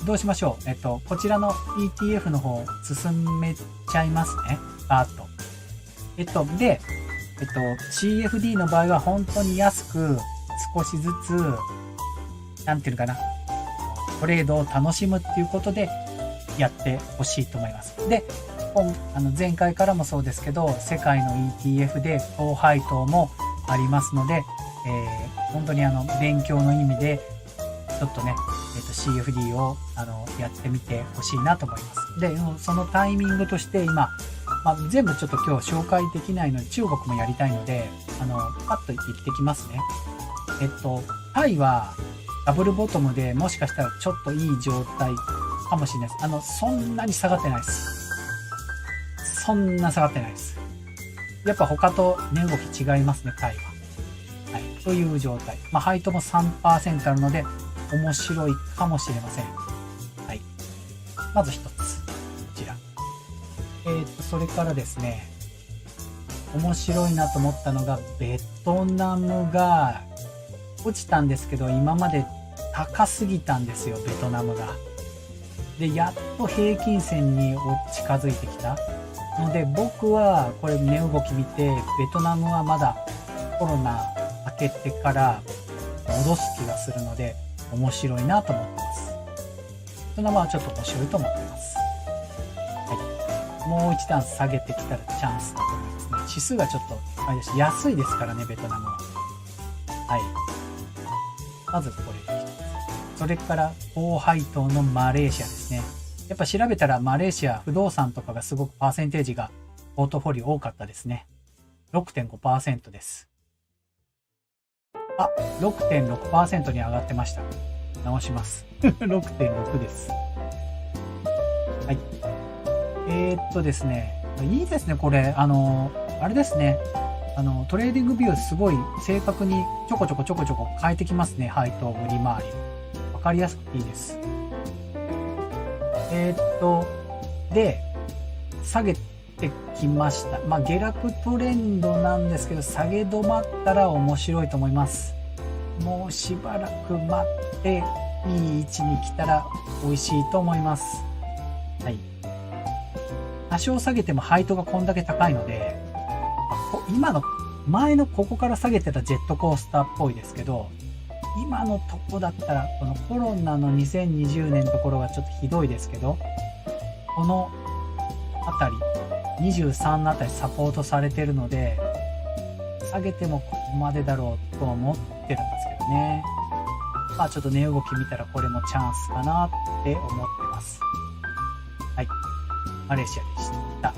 どうしましょう。こちらの ETF の方、進めちゃいますね。バーッと。で、CFD の場合は本当に安く、少しずつ、なんていうのかな、トレードを楽しむっていうことで、やってほしいと思います。で、前回からもそうですけど、世界の ETF で高配当もありますので、本当に勉強の意味で、ちょっとね、CFD をやってみてほしいなと思います。で、そのタイミングとして今、全部ちょっと今日紹介できないので、中国もやりたいので、パッと言ってきますね。タイはダブルボトムでもしかしたらちょっといい状態かもしれないです。そんなに下がってないです。そんな下がってないです。やっぱ他と値動き違いますね、タイは。はい。という状態。配当も 3% あるので、面白いかもしれません。はい。まず一つ。こちら。それからですね、面白いなと思ったのが、ベトナムが落ちたんですけど、今まで高すぎたんですよ、ベトナムが。で、やっと平均線に近づいてきた。ので、僕はこれ値動き見て、ベトナムはまだコロナ明けてから戻す気がするので、面白いなと思ってます。ベトナムはちょっと面白いと思ってます。はい。もう一段下げてきたらチャンスだと思いますね。指数がちょっと、あれです。安いですからね、ベトナムは。はい。まずこれ。それから高配当のマレーシアですね。やっぱ調べたらマレーシア不動産とかがすごくパーセンテージがポートフォリオ多かったですね。6.5% です。あ、6.6% に上がってました。直します。6.6 です。はい。ですね。いいですね、これ。あれですね。トレーディングビューすごい正確にちょこちょこ変えてきますね。配当、売り回り。わかりやすくていいです。で、下げてきました。まあ、下落トレンドなんですけど、下げ止まったら面白いと思います。もうしばらく待って、いい位置に来たら美味しいと思います。はい。多少下げても配当がこんだけ高いので、今の前のここから下げてたジェットコースターっぽいですけど、今のとこだったら、このコロナの2020年のところがちょっとひどいですけど、このあたり、23のあたりサポートされてるので、下げてもここまでだろうと思ってるんですけどね。まあちょっと値動き見たらこれもチャンスかなって思ってます。はい。マレーシアでした。あと、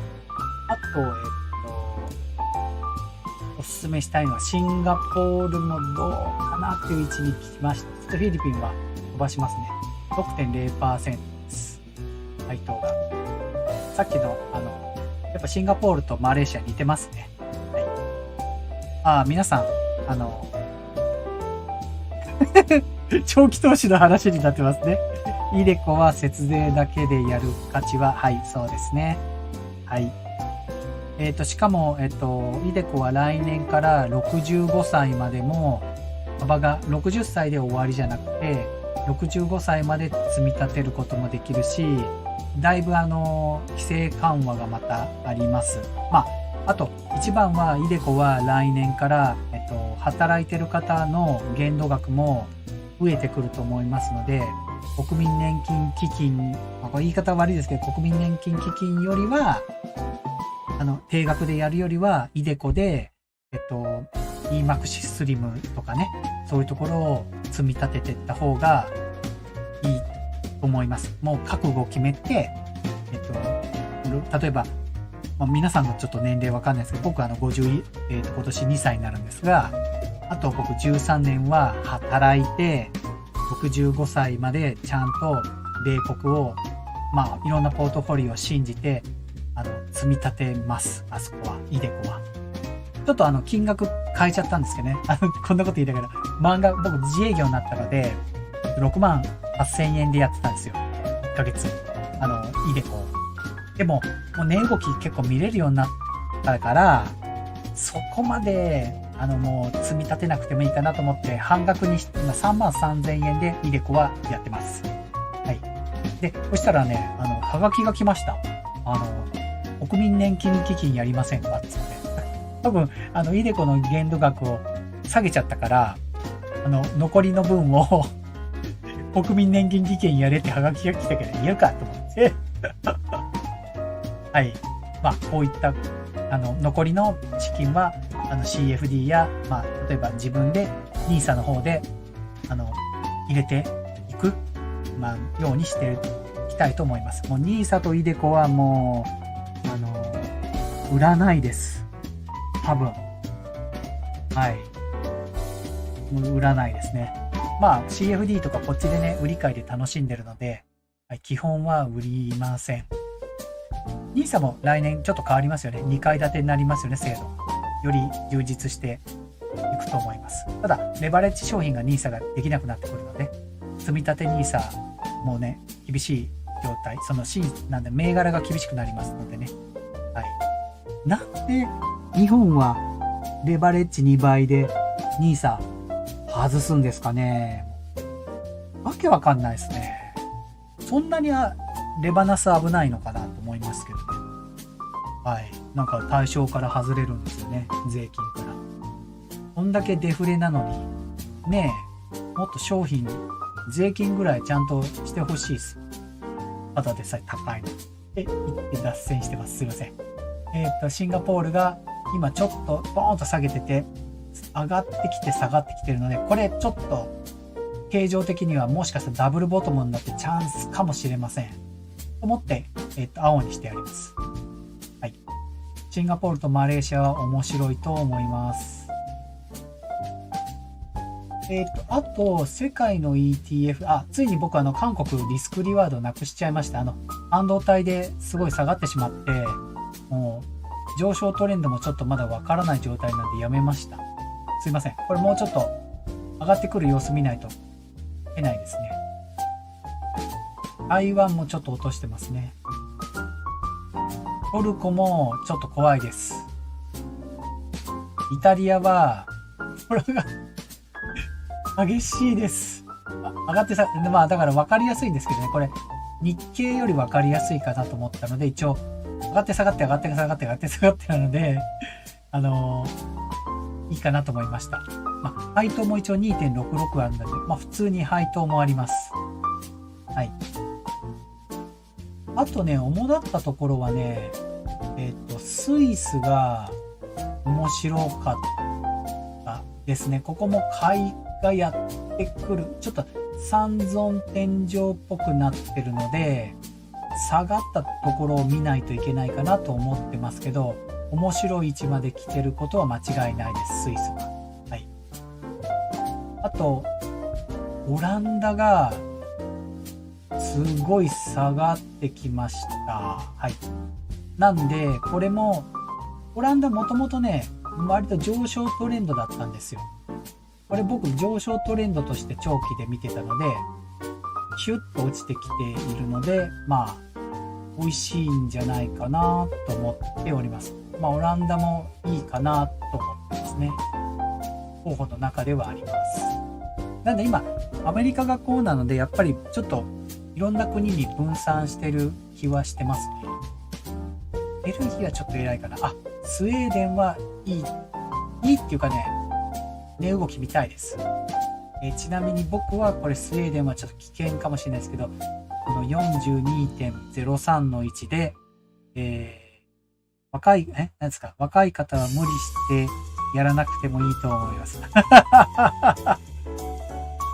おすすめしたいのはシンガポールもどうかなっていう位置に来ました。ちょっとフィリピンは飛ばしますね。6.0% です。配当が。さっきの、やっぱシンガポールとマレーシア似てますね。はい。皆さん、長期投資の話になってますね。イデコは節税だけでやる価値は、はい、そうですね。はい。しかも、イデコは来年から65歳までも、幅が60歳で終わりじゃなくて、65歳まで積み立てることもできるし、だいぶ規制緩和がまたあります。まあ、あと、一番は、イデコは来年から、働いてる方の限度額も増えてくると思いますので、国民年金基金、まあ、これ言い方悪いですけど、国民年金基金よりは、定額でやるよりは、イデコで、EMAXIスリムとかね、そういうところを積み立てていった方がいいと思います。もう覚悟を決めて、例えば、まあ、皆さんのちょっと年齢わかんないですけど、僕今年2歳になるんですが、あと僕13年は働いて、65歳までちゃんと米国を、まあ、いろんなポートフォリオを信じて、積み立てます。あそこは、イデコは。ちょっと金額変えちゃったんですけどね。こんなこと言いながら、漫画、僕自営業になったので、6万8000円でやってたんですよ。1ヶ月。イデコ。でも、もう値動き結構見れるようになったから、そこまで、もう積み立てなくてもいいかなと思って、半額にして、今3万3000円でイデコはやってます。はい。で、そしたらね、はがきが来ました。国民年金基金やりませんかってって。多分、イデコの限度額を下げちゃったから、残りの分を国民年金基金やれってハガキが来たけど、言うかと思って。はい。まあ、こういった、残りの資金は、CFD や、まあ、例えば自分で NISA の方で、入れていく、まあ、ようにしていきたいと思います。もう NISA とイデコはもう、売らないです。多分。はい。もう売らないですね。まあ CFD とかこっちでね、売り買いで楽しんでるので、はい、基本は売りません。NISA も来年ちょっと変わりますよね。2階建てになりますよね、制度。より充実していくと思います。ただ、レバレッジ商品が NISA ができなくなってくるので、積み立て NISA もうね、厳しい状態。その C なんで銘柄が厳しくなりますのでね。はい。なんで日本はレバレッジ2倍で NISA 外すんですかね。わけわかんないですね。そんなにレバナス危ないのかなと思いますけどね。はい。なんか対象から外れるんですよね。税金から。こんだけデフレなのに、ねえ、もっと商品、税金ぐらいちゃんとしてほしいです。ただでさえ高いの。言って脱線してます。すいません。シンガポールが今ちょっとボーンと下げてて、上がってきて下がってきてるので、これちょっと形状的にはもしかしたらダブルボトムになってチャンスかもしれません。と思って、青にしてあります。はい。シンガポールとマレーシアは面白いと思います。あと、世界の ETF、ついに僕韓国リスクリワードなくしちゃいました。半導体ですごい下がってしまって、もう、上昇トレンドもちょっとまだわからない状態なんでやめました。すいません。これもうちょっと上がってくる様子見ないといけないですね。台湾もちょっと落としてますね。トルコもちょっと怖いです。イタリアは、これが激しいです。上がってだから分かりやすいんですけどね、これ、日経より分かりやすいかなと思ったので、一応、上がって下がって上がって下がって上がって下がってなので、いいかなと思いました。配当も一応 2.66 あるので、普通に配当もあります。はい。あとね、主だったところはね、スイスが面白かったですね。ここも買いがやってくる。ちょっと三尊天井っぽくなってるので、下がったところを見ないといけないかなと思ってますけど、面白い位置まで来てることは間違いないです、スイスは。はい。あと、オランダが、すごい下がってきました。はい。なんで、これも、オランダもともとね、割と上昇トレンドだったんですよ。これ僕上昇トレンドとして長期で見てたので、シュッと落ちてきているので、美味しいんじゃないかなと思っております。オランダもいいかなと思ってますね。候補の中ではあります。なんで今、アメリカがこうなので、やっぱりちょっといろんな国に分散してる気はしてますね。ベルギーはちょっと偉いかな。スウェーデンはいいっていうかね、値動き見たいです。ちなみに僕はこれスウェーデンはちょっと危険かもしれないですけど、この 42.03 の位置で、若い方は無理してやらなくてもいいと思います。積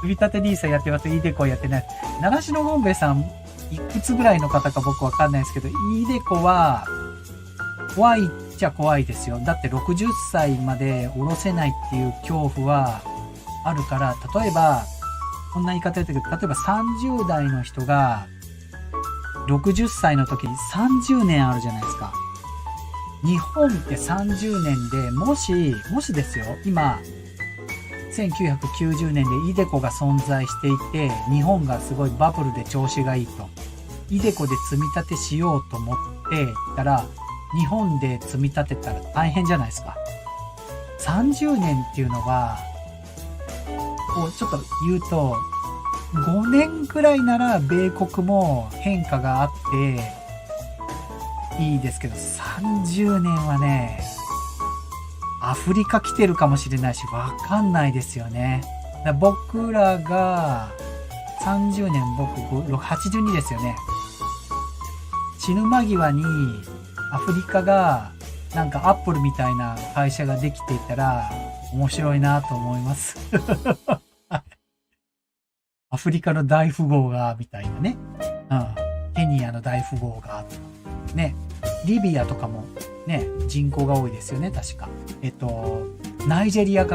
み立て NISA やってます。イデコやってない。習志野ゴンベイさん、いくつぐらいの方か僕わかんないですけど、イデコは怖いっちゃ怖いですよ。だって60歳まで下ろせないっていう恐怖はあるから、例えば、こんな言い方やったけど、例えば30代の人が60歳の時に30年あるじゃないですか。日本って30年で、もしですよ、今、1990年でイデコが存在していて、日本がすごいバブルで調子がいいと。イデコで積み立てしようと思ってたら、日本で積み立てたら大変じゃないですか。30年っていうのは、こうちょっと言うと、5年くらいなら米国も変化があっていいですけど、30年はね、アフリカ来てるかもしれないし、わかんないですよね。僕らが30年、僕82ですよね。死ぬ間際にアフリカがなんかアップルみたいな会社ができていたら面白いなと思います。アフリカの大富豪が、みたいなね。ケニアの大富豪が、ね。リビアとかもね、人口が多いですよね、確か。ナイジェリア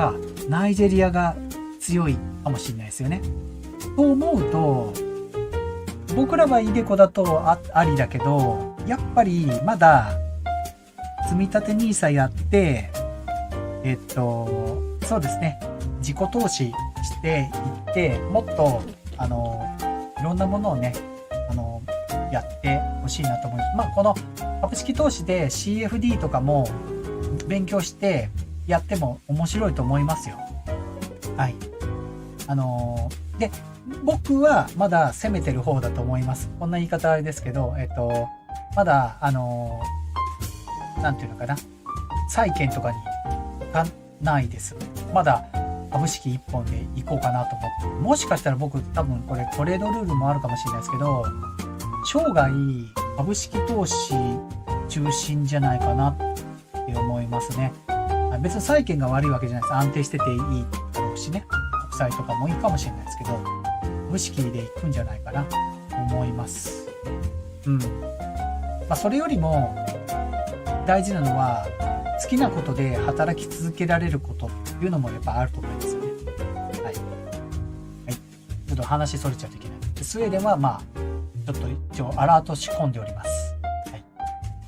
が強いかもしれないですよね。と思うと、僕らはイデコだとありだけど、やっぱりまだ、積み立て NISA やって、そうですね、自己投資していって、もっと、いろんなものをね、やってほしいなと思います。この株式投資で CFD とかも勉強してやっても面白いと思いますよ。はい。で、僕はまだ攻めてる方だと思います。こんな言い方あれですけど、まだ、なんていうのかな。債券とかに行かないです。まだ株式一本で行こうかなと思って。もしかしたら僕多分これトレードルールもあるかもしれないですけど、生涯株式投資中心じゃないかなって思いますね。別に債券が悪いわけじゃないです。安定してていいだろうしね。国債とかもいいかもしれないですけど、無識でいくんじゃないかなと思います。うん。それよりも大事なのは、好きなことで働き続けられることっていうのもやっぱあると思いますよね。はい。はい。ちょっと話それちゃうといけない。スウェーデンはちょっと一応アラート仕込んでおります。はい。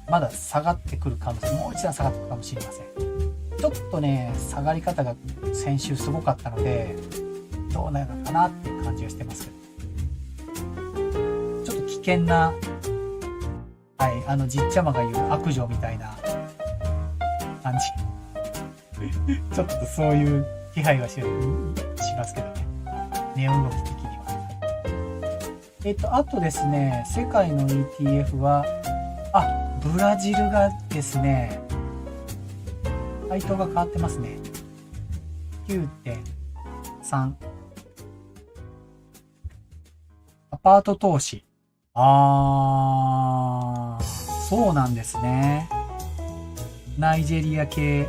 まだ下がってくるかもしれない。もう一段下がってくるかもしれません。ちょっとね、下がり方が先週すごかったので、どうなるのかなっていう感じがしてますけど。ちょっと危険な、はい、じっちゃまが言う悪女みたいな感じ。ちょっとそういう気配はしますけどね。値動き的には。あとですね、世界の ETF は、ブラジルがですね、配当が変わってますね。9.3。アパート投資。そうなんですね。ナイジェリア系。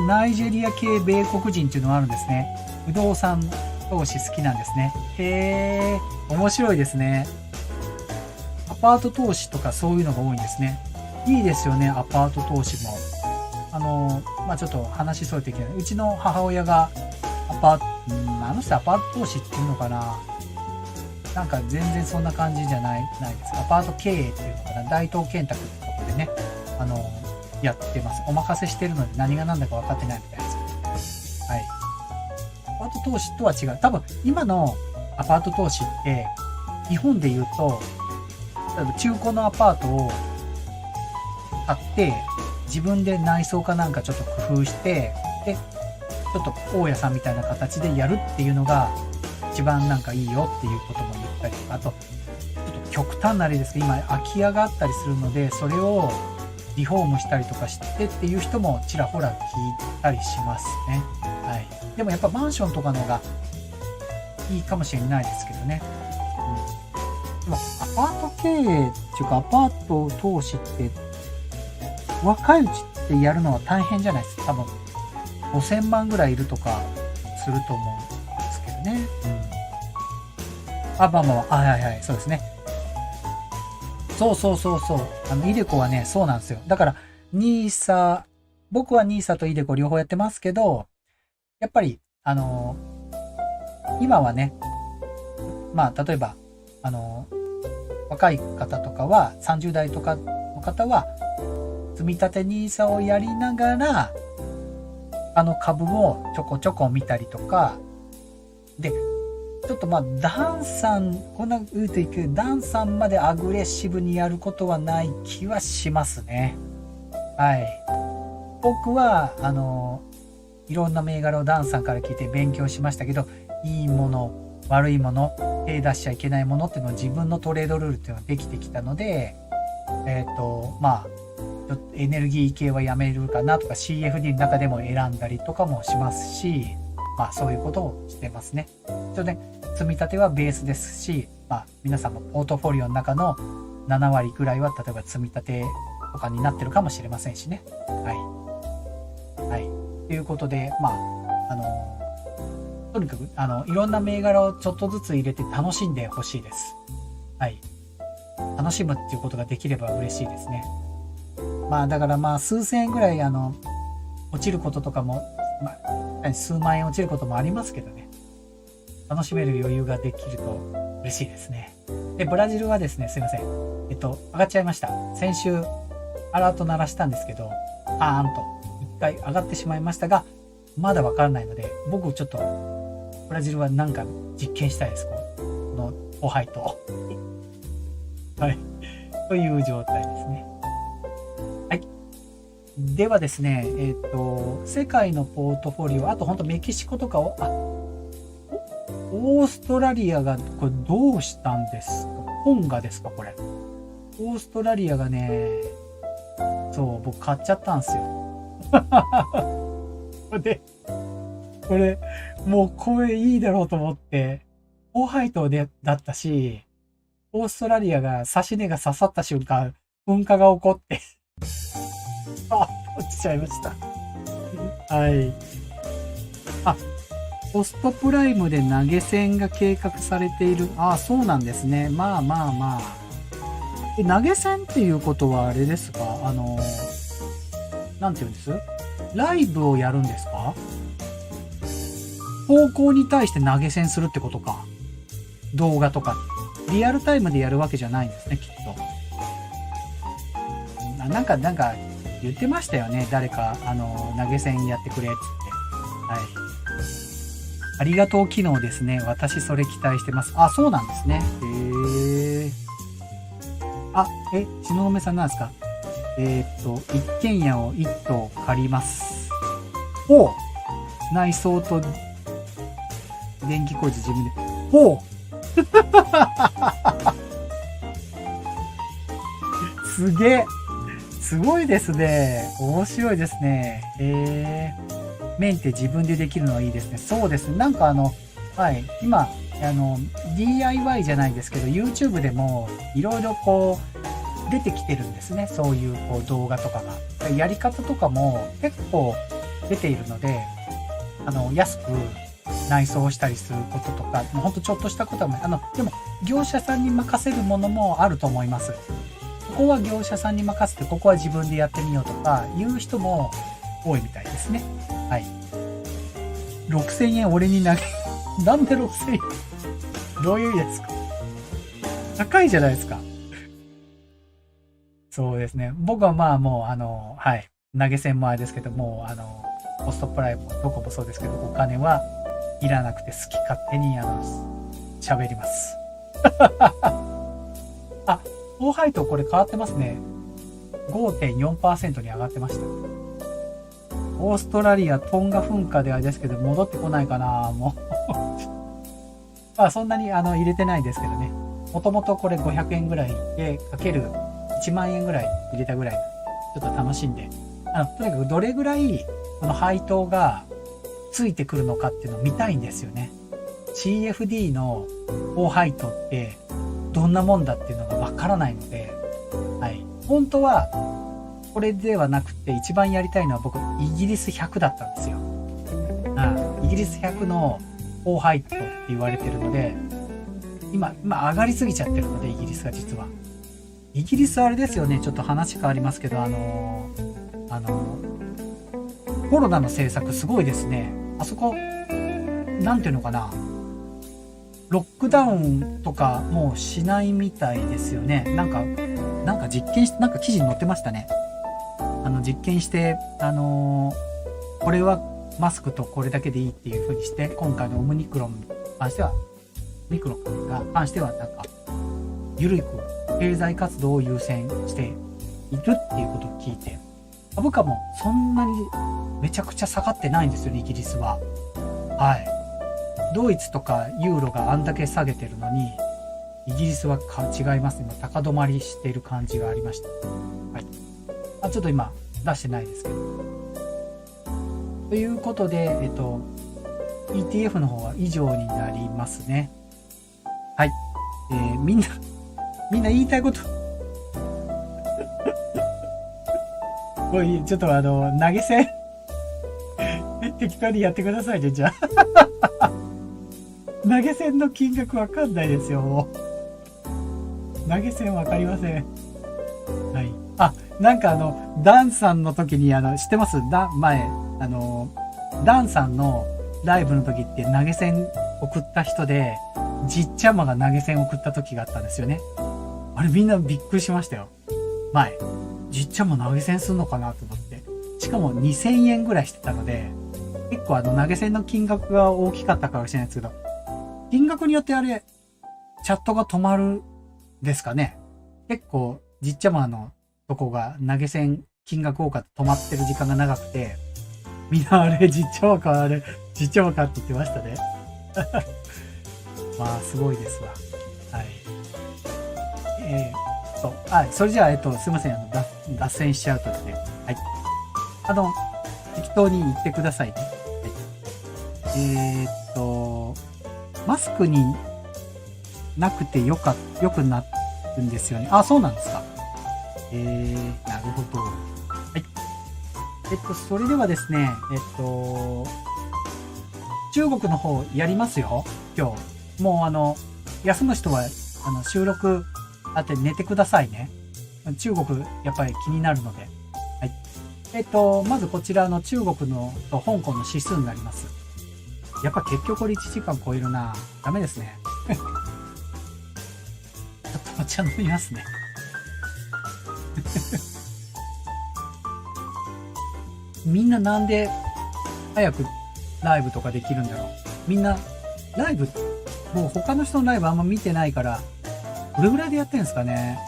ナイジェリア系米国人っていうのがあるんですね。不動産投資好きなんですね。面白いですね。アパート投資とかそういうのが多いんですね。いいですよね、アパート投資も。ちょっと話そうといけない。うちの母親があの人アパート投資っていうのかな。なんか全然そんな感じじゃないです。アパート経営っていうのかな。大東建託ってとこでね、やってます。お任せしてるので何が何だか分かってないみたいです。はい。アパート投資とは違う。多分、今のアパート投資って、日本で言うと、例えば中古のアパートを買って、自分で内装かなんかちょっと工夫して、で、ちょっと大家さんみたいな形でやるっていうのが、一番なんかいいよっていうことも言ったりとか、あと、ちょっと極端なあれですけど、今空き家があったりするので、それをリフォームしたりとかしてっていう人もちらほら聞いたりしますね。はい。でもやっぱマンションとかの方がいいかもしれないですけどね。でもアパート経営っていうかアパート投資って若いうちってやるのは大変じゃないですか。多分5000万ぐらいいるとかすると思うんですけどね。はいはい、そうですね。そう。イデコはね、そうなんですよ。だから、僕はニーサとイデコ両方やってますけど、やっぱり、今はね、例えば、若い方とかは、30代とかの方は、積み立てニーサをやりながら、株をちょこちょこ見たりとか、で、ちょっとダンさん、こんな言うといくけど、ダンさんまでアグレッシブにやることはない気はしますね。はい。僕は、いろんな銘柄をダンさんから聞いて勉強しましたけど、いいもの、悪いもの、手出しちゃいけないものっていうのを自分のトレードルールっていうのができてきたので、ちょっとエネルギー系はやめるかなとか CFD の中でも選んだりとかもしますし、そういうことをしてますね。積み立てはベースですし、皆さんもポートフォリオの中の7割くらいは例えば積み立てとかになってるかもしれませんしね。はい。ということで、とにかく、いろんな銘柄をちょっとずつ入れて楽しんでほしいです。はい。楽しむっていうことができれば嬉しいですね。だから数千円ぐらい、落ちることとかも、数万円落ちることもありますけどね。楽しめる余裕ができると嬉しいですね。で、ブラジルはですね、すいません。上がっちゃいました。先週、アラート鳴らしたんですけど、パーンと一回上がってしまいましたが、まだわからないので、僕ちょっと、ブラジルはなんか実験したいです。このホワイト。はい。という状態ですね。はい。ではですね、世界のポートフォリオ、あと本当メキシコとかを、オーストラリアが、これどうしたんですか？トンガですかこれ。オーストラリアがね、そう、僕買っちゃったんですよ。これ、もうこれいいだろうと思って、高配当だったし、オーストラリアが指値が刺さった瞬間、噴火が起こって、落ちちゃいました。はい。あ、ポストプライムで投げ銭が計画されている。ああ、そうなんですね。まあまあまあ。投げ銭っていうことはあれですか？なんて言うんです？ライブをやるんですか？投稿に対して投げ銭するってことか。動画とか。リアルタイムでやるわけじゃないんですね、きっと。なんか、言ってましたよね。誰か、投げ銭やってくれ、つって。はい。ありがとう機能ですね。私それ期待してます。あ、そうなんですね。へえ。あ、東雲さんなんですか？一軒家を一棟借ります。おう、内装と電気工事自分で。おうすげえ。すごいですね。面白いですね。メンテ自分でできるのはいいですね。そうですね。なんかはい。今、DIY じゃないですけど、YouTube でもいろいろこう、出てきてるんですね。そういうこう動画とかが。やり方とかも結構出ているので、安く内装したりすることとか、もうほんとちょっとしたことは、でも、業者さんに任せるものもあると思います。ここは業者さんに任せて、ここは自分でやってみようとか、いう人も多いみたいですね。はい。6000円俺に投げ、なんで6000円どういう意味ですか？高いじゃないですか。そうですね。僕はまあもう、はい。投げ銭もあれですけども、ポストプライムもどこもそうですけど、お金はいらなくて好き勝手に、喋ります。あ、ホーハイトこれ変わってますね。5.4% に上がってました。オーストラリアトンガ噴火であれですけど、戻ってこないかなもう。まあそんなに入れてないですけどね。もともとこれ500円ぐらいで、かける1万円ぐらい入れたぐらい。ちょっと楽しんで。とにかくどれぐらい、この配当がついてくるのかっていうのを見たいんですよね。CFD の高配当ってどんなもんだっていうのがわからないので、はい。本当は、これではなくて一番やりたいのは僕、イギリス100だったんですよ。イギリス100の高配当って言われてるので、今上がりすぎちゃってるので、イギリスが実は。イギリスはあれですよね、ちょっと話変わりますけど、コロナの政策すごいですね。あそこ、なんていうのかな。ロックダウンとかもうしないみたいですよね。なんか実験して、なんか記事に載ってましたね。実験して、これはマスクとこれだけでいいっていう風にして、今回のオミクロンに関しては、ミクロンが関してはなんか、ゆるく経済活動を優先しているっていうことを聞いて、株価もそんなにめちゃくちゃ下がってないんですよね、イギリスは。はい。ドイツとかユーロがあんだけ下げてるのに、イギリスは違いますね。高止まりしている感じがありました。はい。ちょっと今出してないですけど。ということで、ETF の方は以上になりますね。はい。みんな言いたいことこれちょっと投げ銭適当にやってくださいね、じゃあ。投げ銭の金額わかんないですよ、もう。投げ銭わかりません。はい。なんかダンさんの時に知ってます？前、ダンさんのライブの時って投げ銭送った人で、じっちゃまが投げ銭送った時があったんですよね。あれみんなびっくりしましたよ。前。じっちゃま投げ銭するのかなと思って。しかも2000円ぐらいしてたので、結構投げ銭の金額が大きかったかもしれないですけど、金額によってあれ、チャットが止まるですかね。結構、じっちゃまのとこが投げ銭金額多かった止まってる時間が長くて、みんなあれ、じっちゃまか、あれ、じっちゃまかって言ってましたね。まあ、すごいですわ。はい。それじゃあ、すいません、脱線しちゃうとですね。はい。適当に言ってくださいね。はい。マスクになくてよくなるんですよね。そうなんですか。なるほど。はい。それではですね、中国の方やりますよ、今日。もう休む人は、収録あって寝てくださいね。中国、やっぱり気になるので。はい。まずこちらの中国のと香港の指数になります。やっぱ結局これ1時間超えるな。ダメですね。ちょっとお茶飲みますね。みんななんで早くライブとかできるんだろう。みんなライブ、もう他の人のライブあんま見てないから、どれぐらいでやってるんですかね。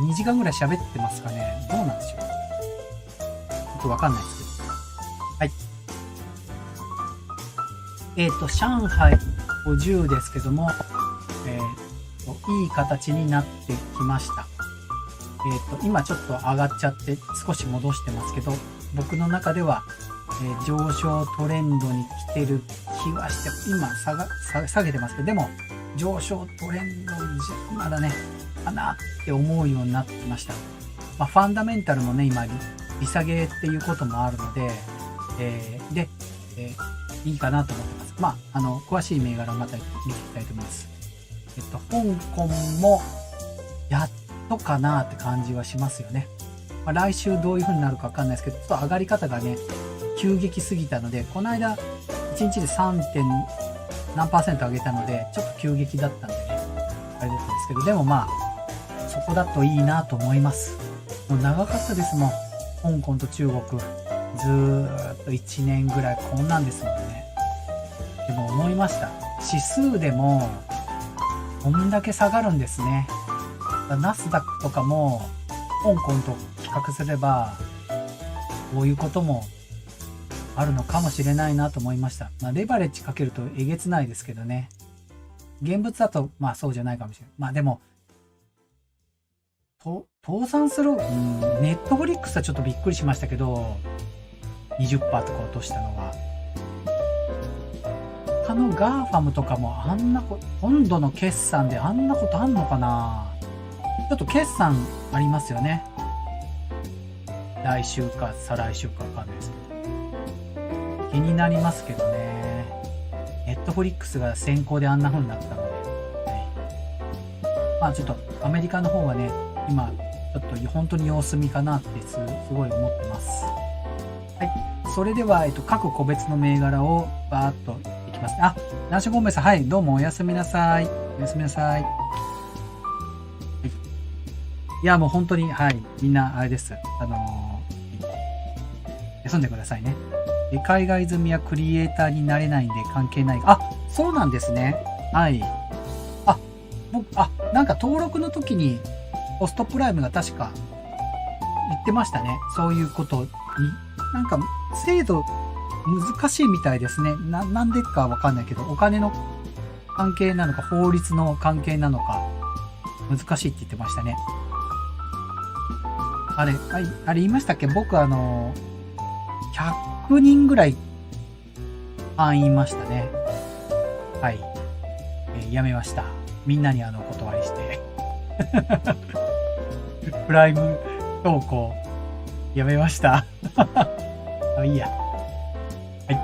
2時間ぐらい喋ってますかね。どうなんでしょう。ちょっとわかんないですけど。はい。上海50ですけども、いい形になってきました。今ちょっと上がっちゃって少し戻してますけど、僕の中では、上昇トレンドに来てる気はして、今下げてますけど、でも上昇トレンドまだね、かなって思うようになってきました。まあ、ファンダメンタルもね、今利下げっていうこともあるので、いいかなと思ってます。まあ、詳しい銘柄をまた見ていきたいと思います。香港もやっとかなって感じはしますよね。まあ、来週どういう風になるかわかんないですけど、ちょっと上がり方がね、急激すぎたので、この間、1日で 3. 何%上げたので、ちょっと急激だったんでね、あれだったんですけど、でもまあ、そこだといいなと思います。もう長かったですもん。香港と中国。ずーっと1年ぐらいこんなんですもんね。でも思いました。指数でも、こんだけ下がるんですね。ナスダックとかも、香港と比較すれば、こういうこともあるのかもしれないなと思いました。まあ、レバレッジかけるとえげつないですけどね。現物だと、まあそうじゃないかもしれない。まあでも、倒産する、ネットフリックスはちょっとびっくりしましたけど、20% とか落としたのは。他のガーファムとかもあんな今度の決算であんなことあんのかな。ちょっと決算ありますよね。来週か再来週かわかんないですけど。気になりますけどね。ネットフリックスが先行であんな風になったので。まあちょっとアメリカの方はね、今ちょっと本当に様子見かなってすごい思ってます。はい。それでは、各個別の銘柄をバーっといきます。あ、ナショゴンメさん、はい、どうもおやすみなさい。おやすみなさい。はい、いや、もう本当に、はい、みんな、あれです。休んでくださいね。海外済みはクリエイターになれないんで関係ない。あ、そうなんですね。はい。なんか登録の時に、ポストプライムが確か言ってましたね。そういうことに。なんか、制度難しいみたいですね。なんでかわかんないけど、お金の関係なのか、法律の関係なのか、難しいって言ってましたね。あれ言いましたっけ？僕100人ぐらい会員いましたね。はい。やめました。みんなにお断りして。プライム投稿やめました。いいや。はい。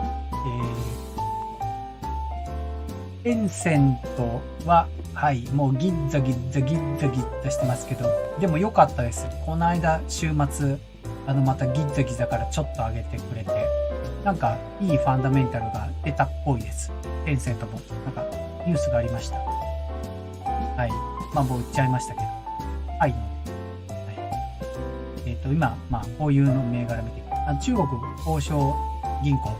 テンセントは、はい、もうギッザギッザギッザギッザしてますけど、でも良かったです。この間、週末、またギッザギザからちょっと上げてくれて、なんか、いいファンダメンタルが出たっぽいです。テンセントも、なんか、ニュースがありました。はい。まあ、もう売っちゃいましたけど。はい。今、まあ、こういうの銘柄見て、中国交渉銀行、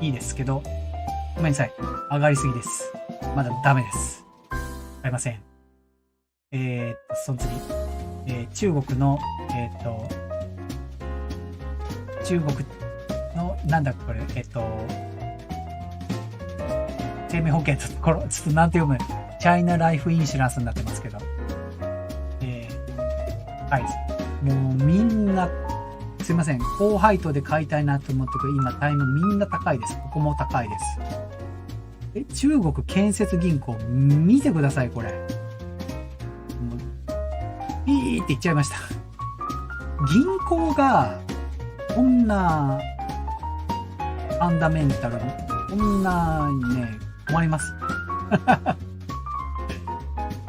いいですけど、ごめんなさい。上がりすぎです。まだダメです。買いません。その次。中国の、中国の、なんだこれ、生命保険ちょっとなんて読む、チャイナライフインシュランスになってますけど、はい。もうみんな、すいません。高配当で買いたいなと思ってくる今タイムみんな高いです。ここも高いです。中国建設銀行、見てください、これ。もうピーって言っちゃいました。銀行がこんな、ファンダメンタル、こんなにね、困ります。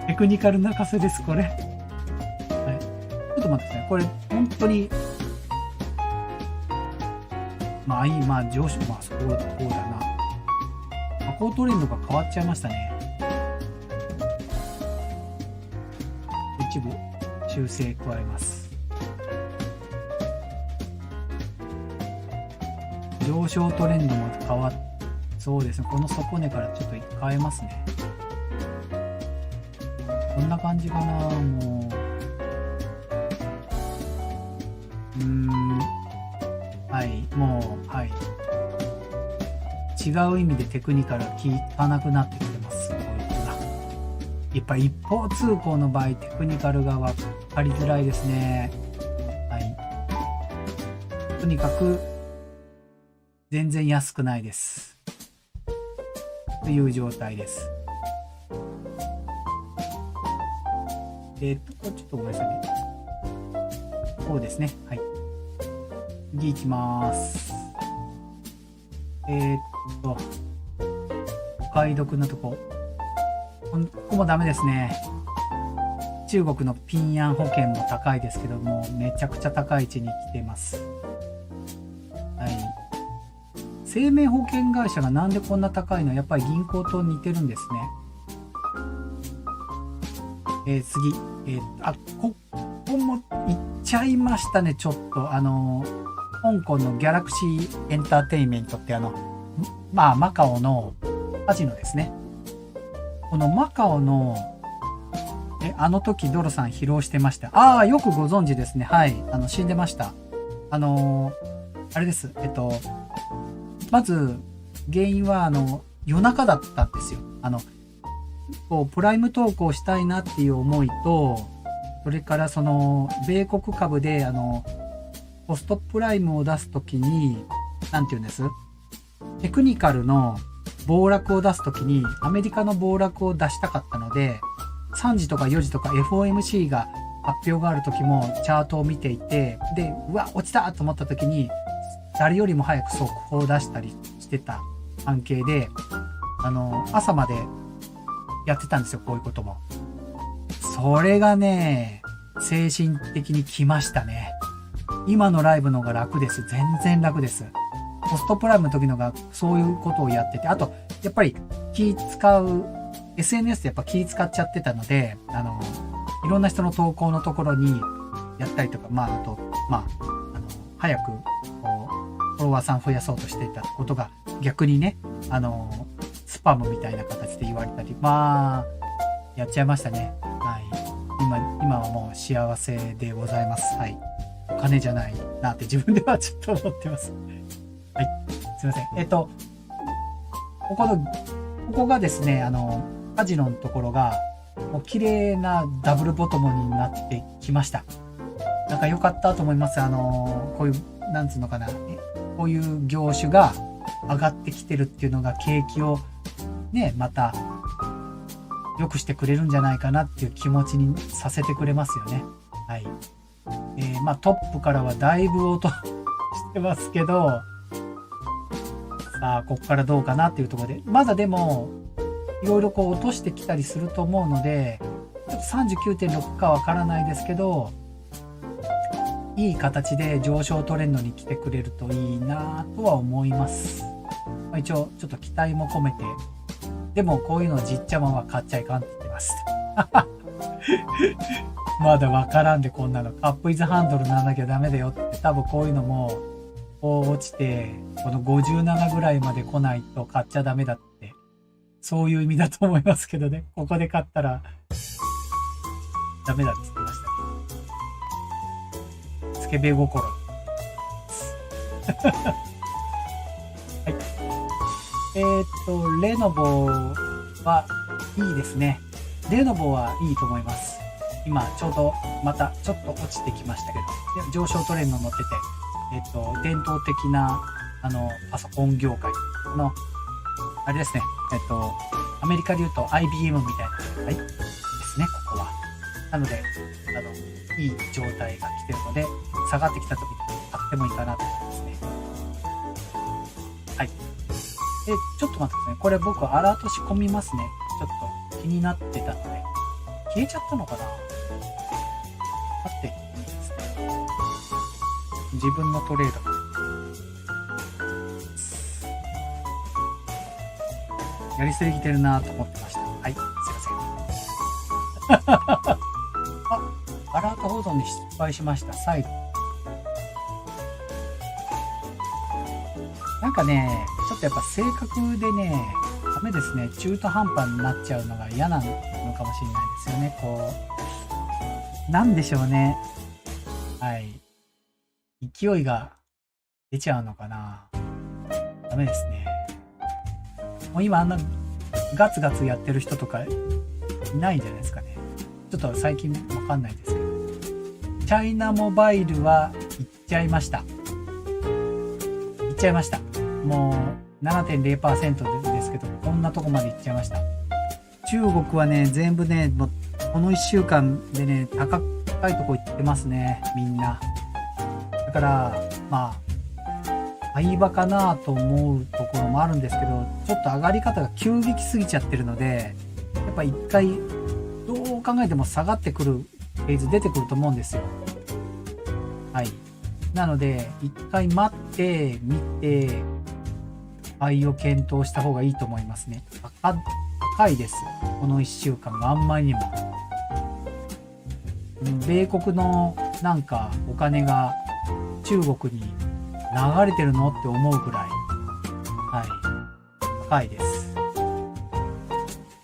テクニカル泣かせです、これ。はい。ちょっと待ってください。これ、本当に、まあいい、まあ上昇、まあそうだな。加工トレンドが変わっちゃいましたね。一部修正加えます。上昇トレンドも変わっ、そうですね。この底値からちょっと変えますね。こんな感じかな、もう。はい、もう、はい。違う意味でテクニカルは効かなくなってきてます。こういうのが。やっぱ一方通行の場合、テクニカルが分かりづらいですね。はい。とにかく、全然安くないです。という状態です。これちょっとごめんなさいね。そうですね。はい。次行きます。お買い得なとこ。ここもダメですね。中国のピンヤン保険も高いですけども、めちゃくちゃ高い位置に来てます。はい。生命保険会社がなんでこんな高いの？やっぱり銀行と似てるんですね。次。ここも行っちゃいましたね、ちょっと。香港のギャラクシーエンターテインメントってまあ、マカオのカジノですね。このマカオの、あの時ドロさん披露してました。ああ、よくご存知ですね。はい。死んでました。あれです。まず、原因は、夜中だったんですよ。こう、プライム投稿したいなっていう思いと、それから米国株で、ポストプライムを出すときに、なんて言うんです？テクニカルの暴落を出すときに、アメリカの暴落を出したかったので、3時とか4時とか FOMC が発表があるときもチャートを見ていて、で、うわ、落ちたと思ったときに、誰よりも早く速報を出したりしてた関係で、朝までやってたんですよ、こういうことも。それがね、精神的に来ましたね。今のライブの方が楽です。全然楽です。ポストプライムの時のがそういうことをやってて、あと、やっぱり気使う、SNS でやっぱ気使っちゃってたので、いろんな人の投稿のところにやったりとか、早く、こう、フォロワーさん増やそうとしていたことが逆にね、スパムみたいな形で言われたり、やっちゃいましたね。はい。今はもう幸せでございます。はい。お金じゃないなって自分ではちょっと思ってます。はい。すいません。ここがですね、カジノのところが、もう綺麗なダブルボトムになってきました。なんか良かったと思います。こういう、なんつうのかな。こういう業種が上がってきてるっていうのが景気をね、また良くしてくれるんじゃないかなっていう気持ちにさせてくれますよね。はい。トップからはだいぶ音してますけど、さあ、ここからどうかなっていうところで、まだでも、いろいろこう落としてきたりすると思うので、ちょっと 39.6 かわからないですけど、いい形で上昇トレンドに来てくれるといいなとは思います。一応、ちょっと期待も込めて、でもこういうのじっちゃまは買っちゃいかんって言ってます。まだわからんでこんなの。カップイズハンドルならなきゃダメだよって、多分こういうのも、こう落ちて、この57ぐらいまで来ないと買っちゃダメだって、そういう意味だと思いますけどね。ここで買ったら、ダメだって言ってましたね。スケベ心。はい。レノボはいいですね。レノボはいいと思います。今、ちょうど、また、ちょっと落ちてきましたけど、上昇トレンド乗ってて、伝統的な、パソコン業界の、あれですね、アメリカで言うと IBM みたいな状態ですね、ここは。なので、いい状態が来てるので、下がってきた時に買っってもいいかなと思いますね。はい。ちょっと待ってくださいね。これ僕アラート仕込みますね。ちょっと気になってたので。消えちゃったのかな？待っていいですね。自分のトレード。やりすぎてるなと思ってました。はい、すいません。あ、アラート保存に失敗しました。再度。なんかね、ちょっとやっぱ性格でね、ダメですね。中途半端になっちゃうのが嫌なのかもしれないですよね。こう、なんでしょうね。はい。勢いが出ちゃうのかな。ダメですね。もう今あんなガツガツやってる人とかいないんじゃないですかね。ちょっと最近わかんないですけど。チャイナモバイルは行っちゃいました。行っちゃいました。もう 7.0% ですけど、こんなとこまで行っちゃいました。中国はね、全部ね、もうこの1週間でね、高いとこ行ってますね、みんな。だから、まあ、相場かなと思うところもあるんですけど、ちょっと上がり方が急激すぎちゃってるので、やっぱ一回どう考えても下がってくるフェーズ出てくると思うんですよ。はい。なので一回待ってみて買いを検討した方がいいと思いますね。高いです。この1週間があんまりにも。米国のなんかお金が中国に流れてるのって思うくらい、はい、高いです。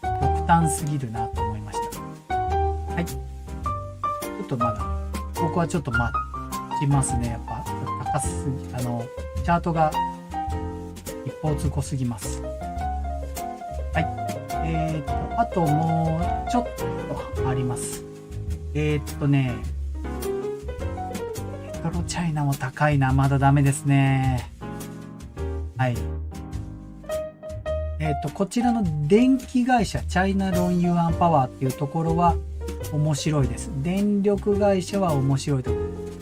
極端すぎるなと思いました。はい。ちょっとまだ、僕はちょっと待ちますね。やっぱ高すぎ、チャートが一方通行すぎます。はい。あともうちょっとあります。レトロチャイナも高いな。まだダメですね。はい。こちらの電気会社、チャイナロンユアンパワーっていうところは面白いです。電力会社は面白いと。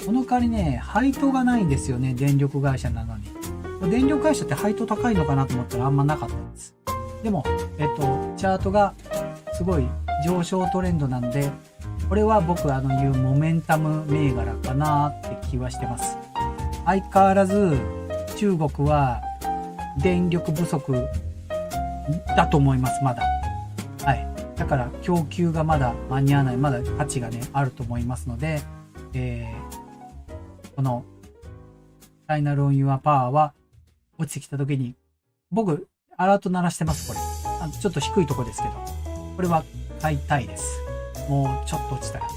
この代わりね、配当がないんですよね。電力会社なのに。電力会社って配当高いのかなと思ったらあんまなかったんです。でも、チャートがすごい上昇トレンドなので、これは僕言うモメンタム銘柄かなって気はしてます。相変わらず中国は電力不足だと思います、まだ。はい。だから供給がまだ間に合わない、まだ価値がね、あると思いますので、このチャイナロンユアパワーは落ちてきた時に、僕、アラート鳴らしてます、これ。ちょっと低いとこですけど、これは買いたいです。もうちょっと落ちたら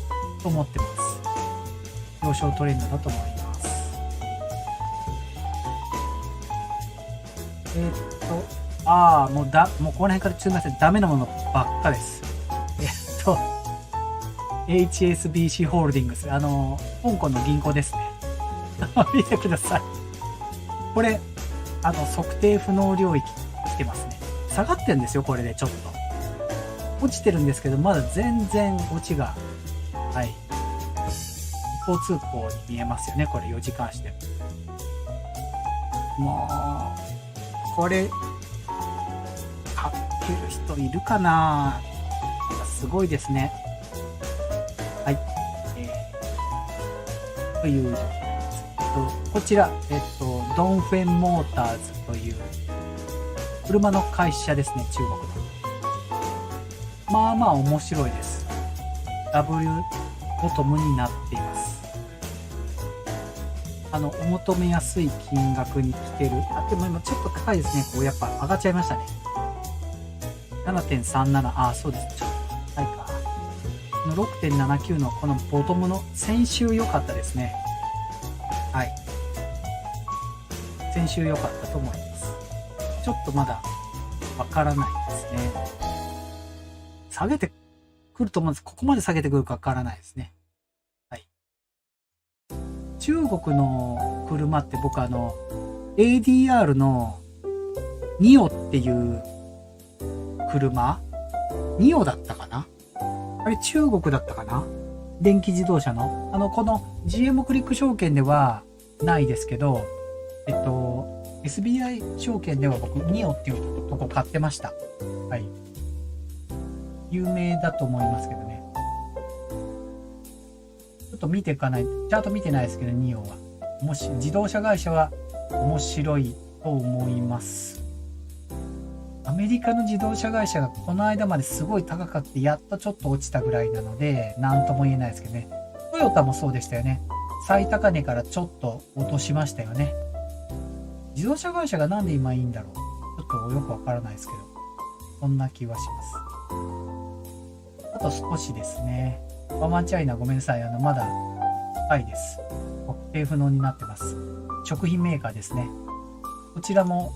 と思ってます。上昇トレンドだと思います。もうこの辺からすみません。ダメなものばっかです。HSBC ホールディングス。香港の銀行ですね。見てください。これ、測定不能領域来てますね。下がってんですよ、これでちょっと。落ちてるんですけど、まだ全然落ちが、はい。一方通行に見えますよね、これ4時間してもう、これ、買ってる人いるかな？すごいですね。はい。という、こちら、ドンフェンモーターズという、車の会社ですね、中国の。まあまあ面白いです。W ボトムになっています。お求めやすい金額に来てる。でも今ちょっと高いですね。こうやっぱ上がっちゃいましたね。7.37。そうです。ちょっと高いか。この 6.79 のこのボトムの先週良かったですね。はい。先週良かったと思います。ちょっとまだわからないですね。下げてくると思うんです。ここまで下げてくるかわからないですね。はい。中国の車って僕ADR のニオっていう車ニオだったかなあれ中国だったかな電気自動車の。この GM クリック証券ではないですけど、SBI 証券では僕、ニオっていうとこ買ってました。はい。有名だと思いますけどね。ちょっと見ていかないと、ちゃんと見てないですけど、ニオは。自動車会社は面白いと思います。アメリカの自動車会社がこの間まですごい高かって、やっとちょっと落ちたぐらいなので、なんとも言えないですけどね。トヨタもそうでしたよね。最高値からちょっと落としましたよね。自動車会社がなんで今いいんだろう。ちょっとよくわからないですけど。そんな気はします。あと少しですね。ワンマンチャイナごめんなさい。まだ高いです。特定不能になってます。食品メーカーですね。こちらも、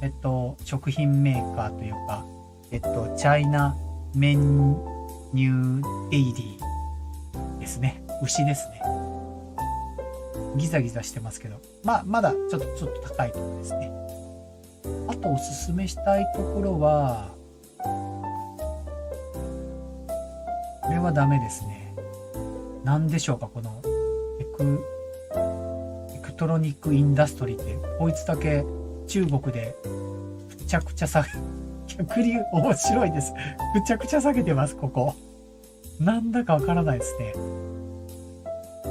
食品メーカーというか、チャイナメンニューデイリーですね。牛ですね。ギザギザしてますけど。まだちょっと高いところですね。あとおすすめしたいところは、これはダメですね。何でしょうか、このエクトロニックインダストリーって、こいつだけ中国でくちゃくちゃ逆に面白いです。くちゃくちゃ下げてます、ここ。なんだかわからないですね。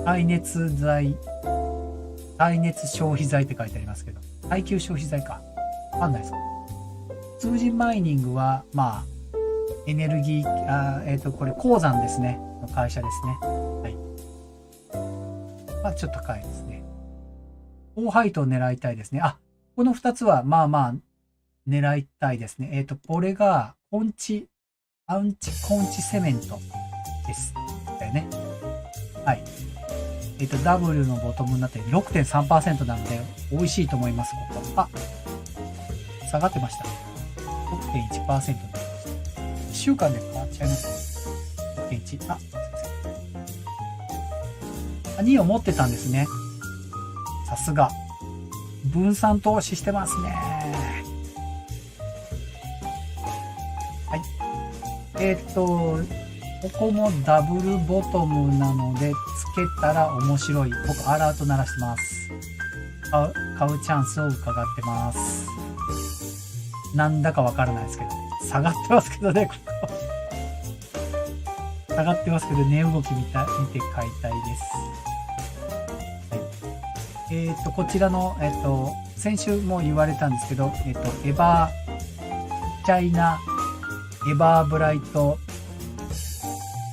耐熱消費財って書いてありますけど、耐久消費財か。わかんないですか。通信マイニングは、エネルギー、これ鉱山ですね。の会社ですね。はい。ちょっと高いですね。高配当を狙いたいですね。この2つは、狙いたいですね。これが、コンチセメントです。だよね。はい。W のボトムになって 6.3% なので、美味しいと思います、ここ。下がってました。6.1% になりました。1週間で変わっちゃいますね。6.1。すいません。2を持ってたんですね。さすが。分散投資してますね。はい。ここもダブルボトムなので、つけたら面白い。僕、アラート鳴らしてます。買うチャンスを伺ってます。なんだかわからないですけど、下がってますけどね、ここ。下がってますけど、値動き見て買いたいです。はい。こちらの、先週も言われたんですけど、チャイナ、エバーブライト、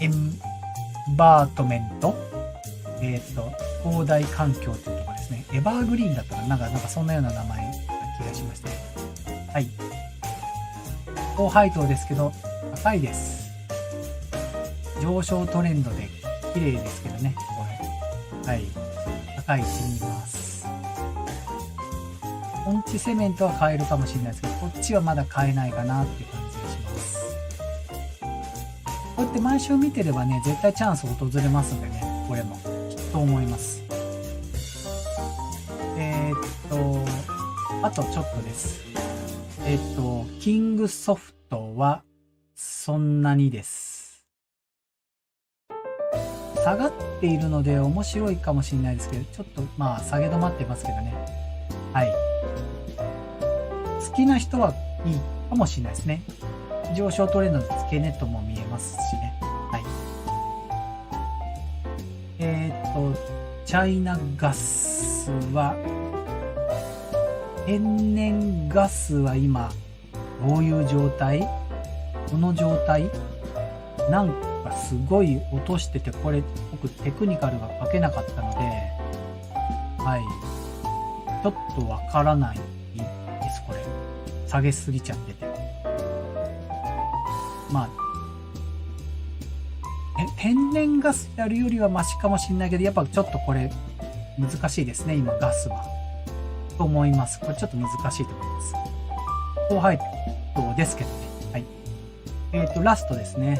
エンバートメント、広大環境というところですね。エバーグリーンだったらなんかそんなような名前な気がしました。はい。高配当ですけど、高いです。上昇トレンドで綺麗ですけどね、これ。はい。高い位置にいます。コンチセメントは買えるかもしれないですけど、こっちはまだ買えないかなっていう感じがします。こうやって毎週見てればね、絶対チャンス訪れますんでね、これも。きっと思います。あとちょっとです。キングソフトは、そんなにです。下がっているので面白いかもしれないですけど、ちょっと下げ止まってますけどね。はい。好きな人はいいかもしれないですね。上昇トレンドの付け根とも見えますしね。はい。チャイナガスは、天然ガスは今、どういう状態？この状態？なんかすごい落としてて、これ僕テクニカルが書けなかったので、はい。ちょっとわからないです、これ。下げすぎちゃってて。天然ガスやるよりはマシかもしれないけど、やっぱちょっとこれ難しいですね、今ガスは。と思います。これちょっと難しいと思います。高配当ですけどね。はい。ラストですね。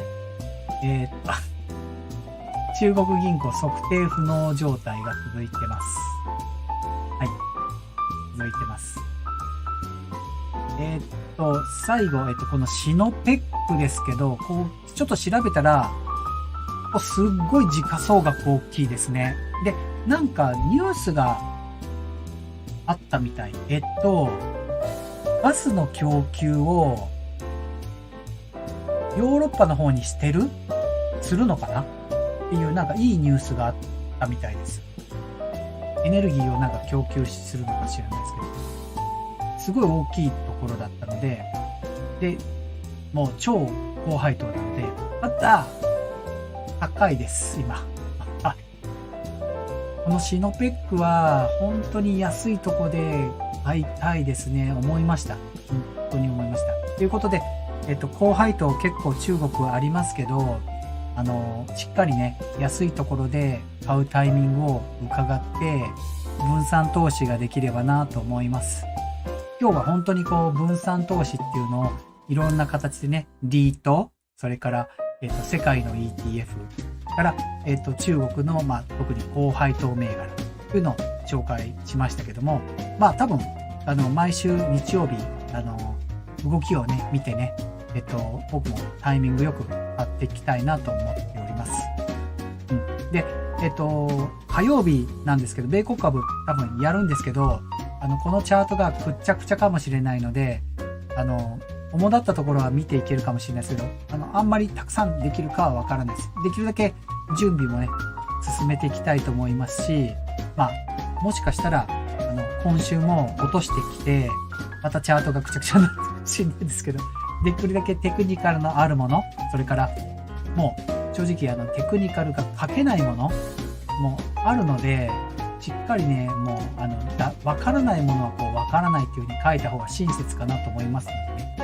中国銀行測定不能状態が続いてます。はい。続いてます。最後、このシノペックですけど、ちょっと調べたら、すっごい時価総額大きいですね。で、なんかニュースがあったみたい。ガスの供給をヨーロッパの方にするのかなっていうなんかいいニュースがあったみたいです。エネルギーをなんか供給するのかしらないですけど、すごい大きいところだったので、もう超高配当なので、また高いです、今。このシノペックは本当に安いとこで買いたいですね。思いました。本当に思いました。ということで、高配当結構中国はありますけど、しっかりね、安いところで買うタイミングを伺って、分散投資ができればなと思います。今日は本当にこう、分散投資っていうのをいろんな形でね、DEIT、それから、世界の ETF、から、中国の、特に高配当銘柄というのを紹介しましたけども、多分、毎週日曜日、動きをね、見てね、僕もタイミングよく買っていきたいなと思っております。で、火曜日なんですけど、米国株多分やるんですけど、このチャートがくっちゃくちゃかもしれないので、主だったところは見ていけるかもしれないですけど、あんまりたくさんできるかはわからないです。できるだけ準備もね、進めていきたいと思いますし、もしかしたら、今週も落としてきて、またチャートがくちゃくちゃになるかもしれないですけど、できるだけテクニカルのあるもの、それから、もう、正直テクニカルが書けないものもあるので、しっかりね、もう、わからないものはこう、わからないっていう風に書いた方が親切かなと思いますのでね。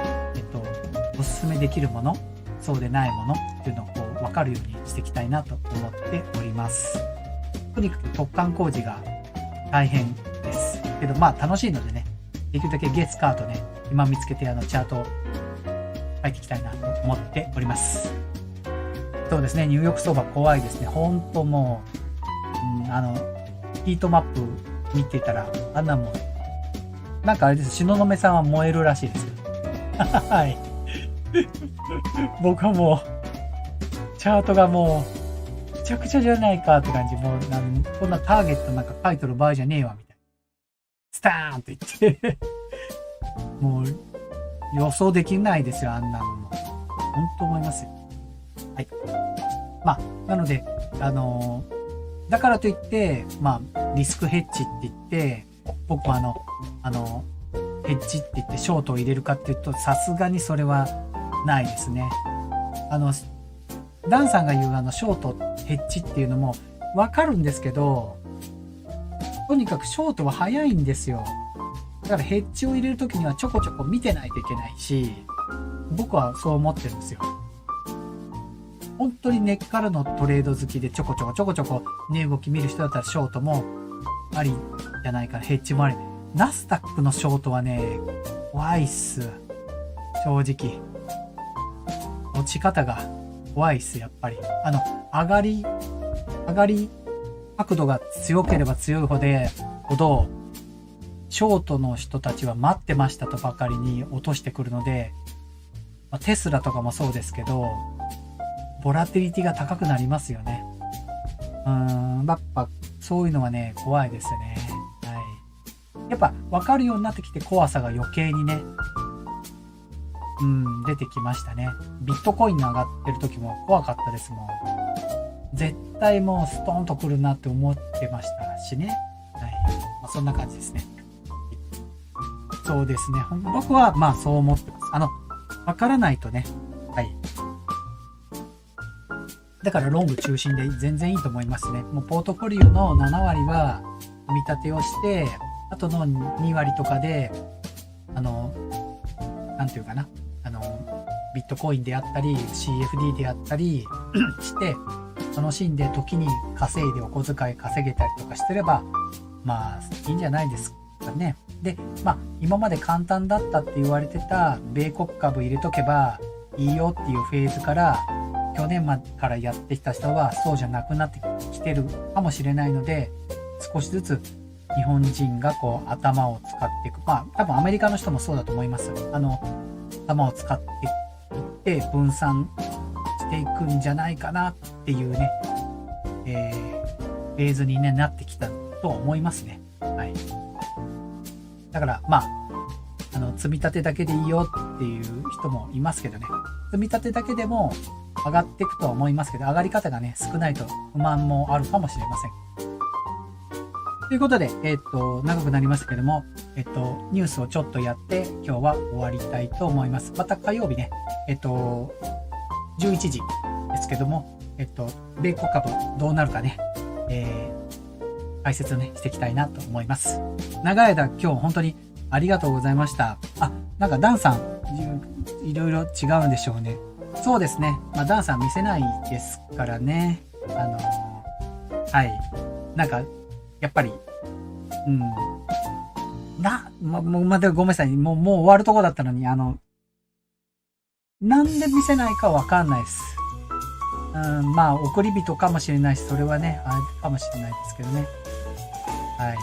おすすめできるもの、そうでないものっていうのをこう分かるようにしていきたいなと思っております。とにかく突貫工事が大変ですけど、楽しいのでね、できるだけ月火とね、今見つけてチャートを書いていきたいなと思っております。そうですね、ニューヨーク相場怖いですね。ほんともう、ヒートマップ見てたら、あんなもん、なんかあれです、東雲さんは燃えるらしいです。はい。僕はもう、チャートがもう、めちゃくちゃじゃないかって感じ。もう、こんなターゲットなんか書いてる場合じゃねえわ、みたいな。スターンと言って。もう、予想できないですよ、あんなのも。本当思いますよ。はい。なので、だからといって、リスクヘッジって言って、僕もヘッジって言ってショートを入れるかっていうと、さすがにそれはないですね。ダンさんが言うショート、ヘッジっていうのもわかるんですけど、とにかくショートは早いんですよ。だからヘッジを入れるときにはちょこちょこ見てないといけないし、僕はそう思ってるんですよ。本当に根っからのトレード好きでちょこちょこ値動き見る人だったらショートもありじゃないかな、ヘッジもあり。ナスダックのショートはね、怖いっす。正直。落ち方が怖いっす、やっぱり。上がり角度が強ければ強いほど、ショートの人たちは待ってましたとばかりに落としてくるので、テスラとかもそうですけど、ボラティリティが高くなりますよね。やっぱそういうのはね、怖いですね。はい。やっぱ分かるようになってきて怖さが余計にね、出てきましたね。ビットコインが上がってる時も怖かったですもん。絶対もうストーンと来るなって思ってましたしね。はい。そんな感じですね。そうですね。僕はそう思ってます。分からないとね。はい。だからロング中心で全然いいと思いますね。もうポートフォリオの7割は見立てをして、あとの2割とかで、なんていうかな。ビットコインであったり、CFD であったりして、楽しんで時に稼いでお小遣い稼げたりとかしてれば、いいんじゃないですかね。で、今まで簡単だったって言われてた米国株入れとけばいいよっていうフェーズから、去年からやってきた人はそうじゃなくなってきてるかもしれないので、少しずつ日本人がこう頭を使っていく。多分アメリカの人もそうだと思います。頭を使っていって分散していくんじゃないかなっていうね、フェーズに、ね、なってきたと思いますね。はい。だから、まあ、積み立てだけでいいよっていう人もいますけどね。積み立てだけでも上がっていくとは思いますけど、上がり方がね、少ないと不満もあるかもしれません。ということで、長くなりましたけども、ニュースをちょっとやって、今日は終わりたいと思います。また火曜日ね、11時ですけども、米国株どうなるかね、解説をね、していきたいなと思います。長い間今日本当にありがとうございました。あ、なんかダンさん、いろいろ違うんでしょうね。そうですね。まあダンさん見せないですからね。はい。なんか、やっぱり、ごめんなさい。もう終わるとこだったのに、なんで見せないかわかんないです。まあ、送り人かもしれないし、それはね、あれかもしれないですけどね。はい。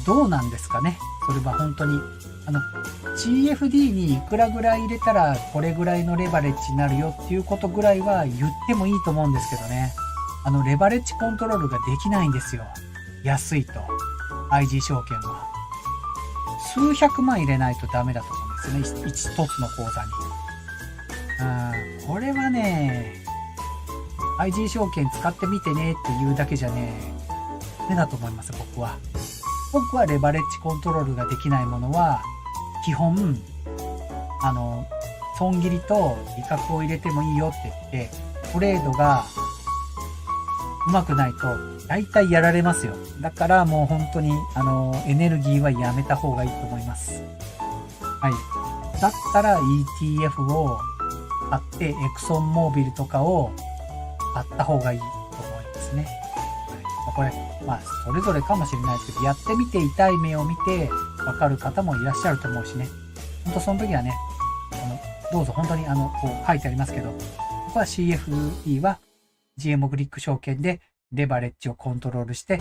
どうなんですかね。それは本当に。CFD にいくらぐらい入れたら、これぐらいのレバレッジになるよっていうことぐらいは言ってもいいと思うんですけどね。レバレッジコントロールができないんですよ。安いと。IG 証券は。数百万入れないとダメだと思うんですよね。一つの口座に。これはね、IG 証券使ってみてねって言うだけじゃね、ダメだと思います、僕は。僕はレバレッジコントロールができないものは、基本、損切りと利確を入れてもいいよって言って、トレードがうまくないと、大体やられますよ。だからもう本当に、エネルギーはやめた方がいいと思います。はい。だったら ETF を買って、エクソンモービルとかを買った方がいいと思いますね。はい、これ、まあ、それぞれかもしれないですけど、やってみて痛い目を見てわかる方もいらっしゃると思うしね。本当その時はね、どうぞ本当にこう書いてありますけど、ここは CFE は GMO グリック証券でレバレッジをコントロールして、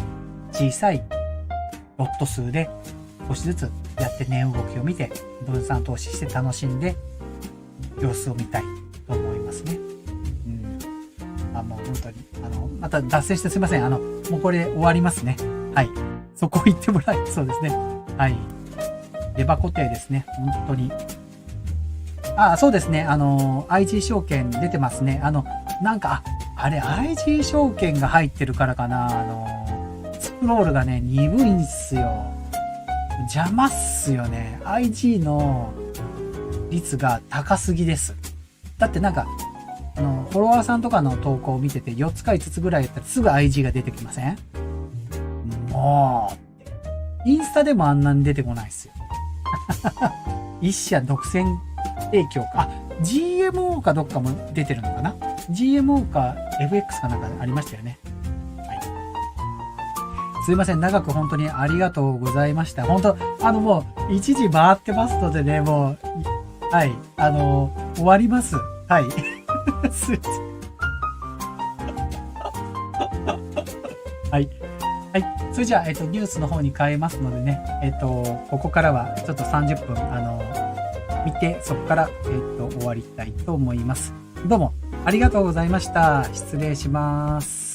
小さいロット数で少しずつやって値動きを見て、分散投資して楽しんで様子を見たいと思いますね。もう本当に、また脱線してすいません。もうこれで終わりますね。はい。そこ行ってもらえそうですね。はい。レバ固定ですね。本当に。そうですね。IG 証券出てますね。なんか、あれ、IG 証券が入ってるからかな。スクロールがね、鈍いんすよ。邪魔っすよね。IG の率が高すぎです。だってなんか、フォロワーさんとかの投稿を見てて、4つか5つぐらいやったらすぐ IG が出てきません？もう、インスタでもあんなに出てこないっすよ。一社独占提供か。GMO かどっかも出てるのかな？ GMO か FX かなんかありましたよね。はい。すいません。長く本当にありがとうございました。本当、もう、1時回ってますのでね、もう、はい、終わります。はい。すいません。はい。はい。それじゃあ、ニュースの方に変えますのでね、ここからはちょっと30分、見て、そこから、終わりたいと思います。どうもありがとうございました。失礼します。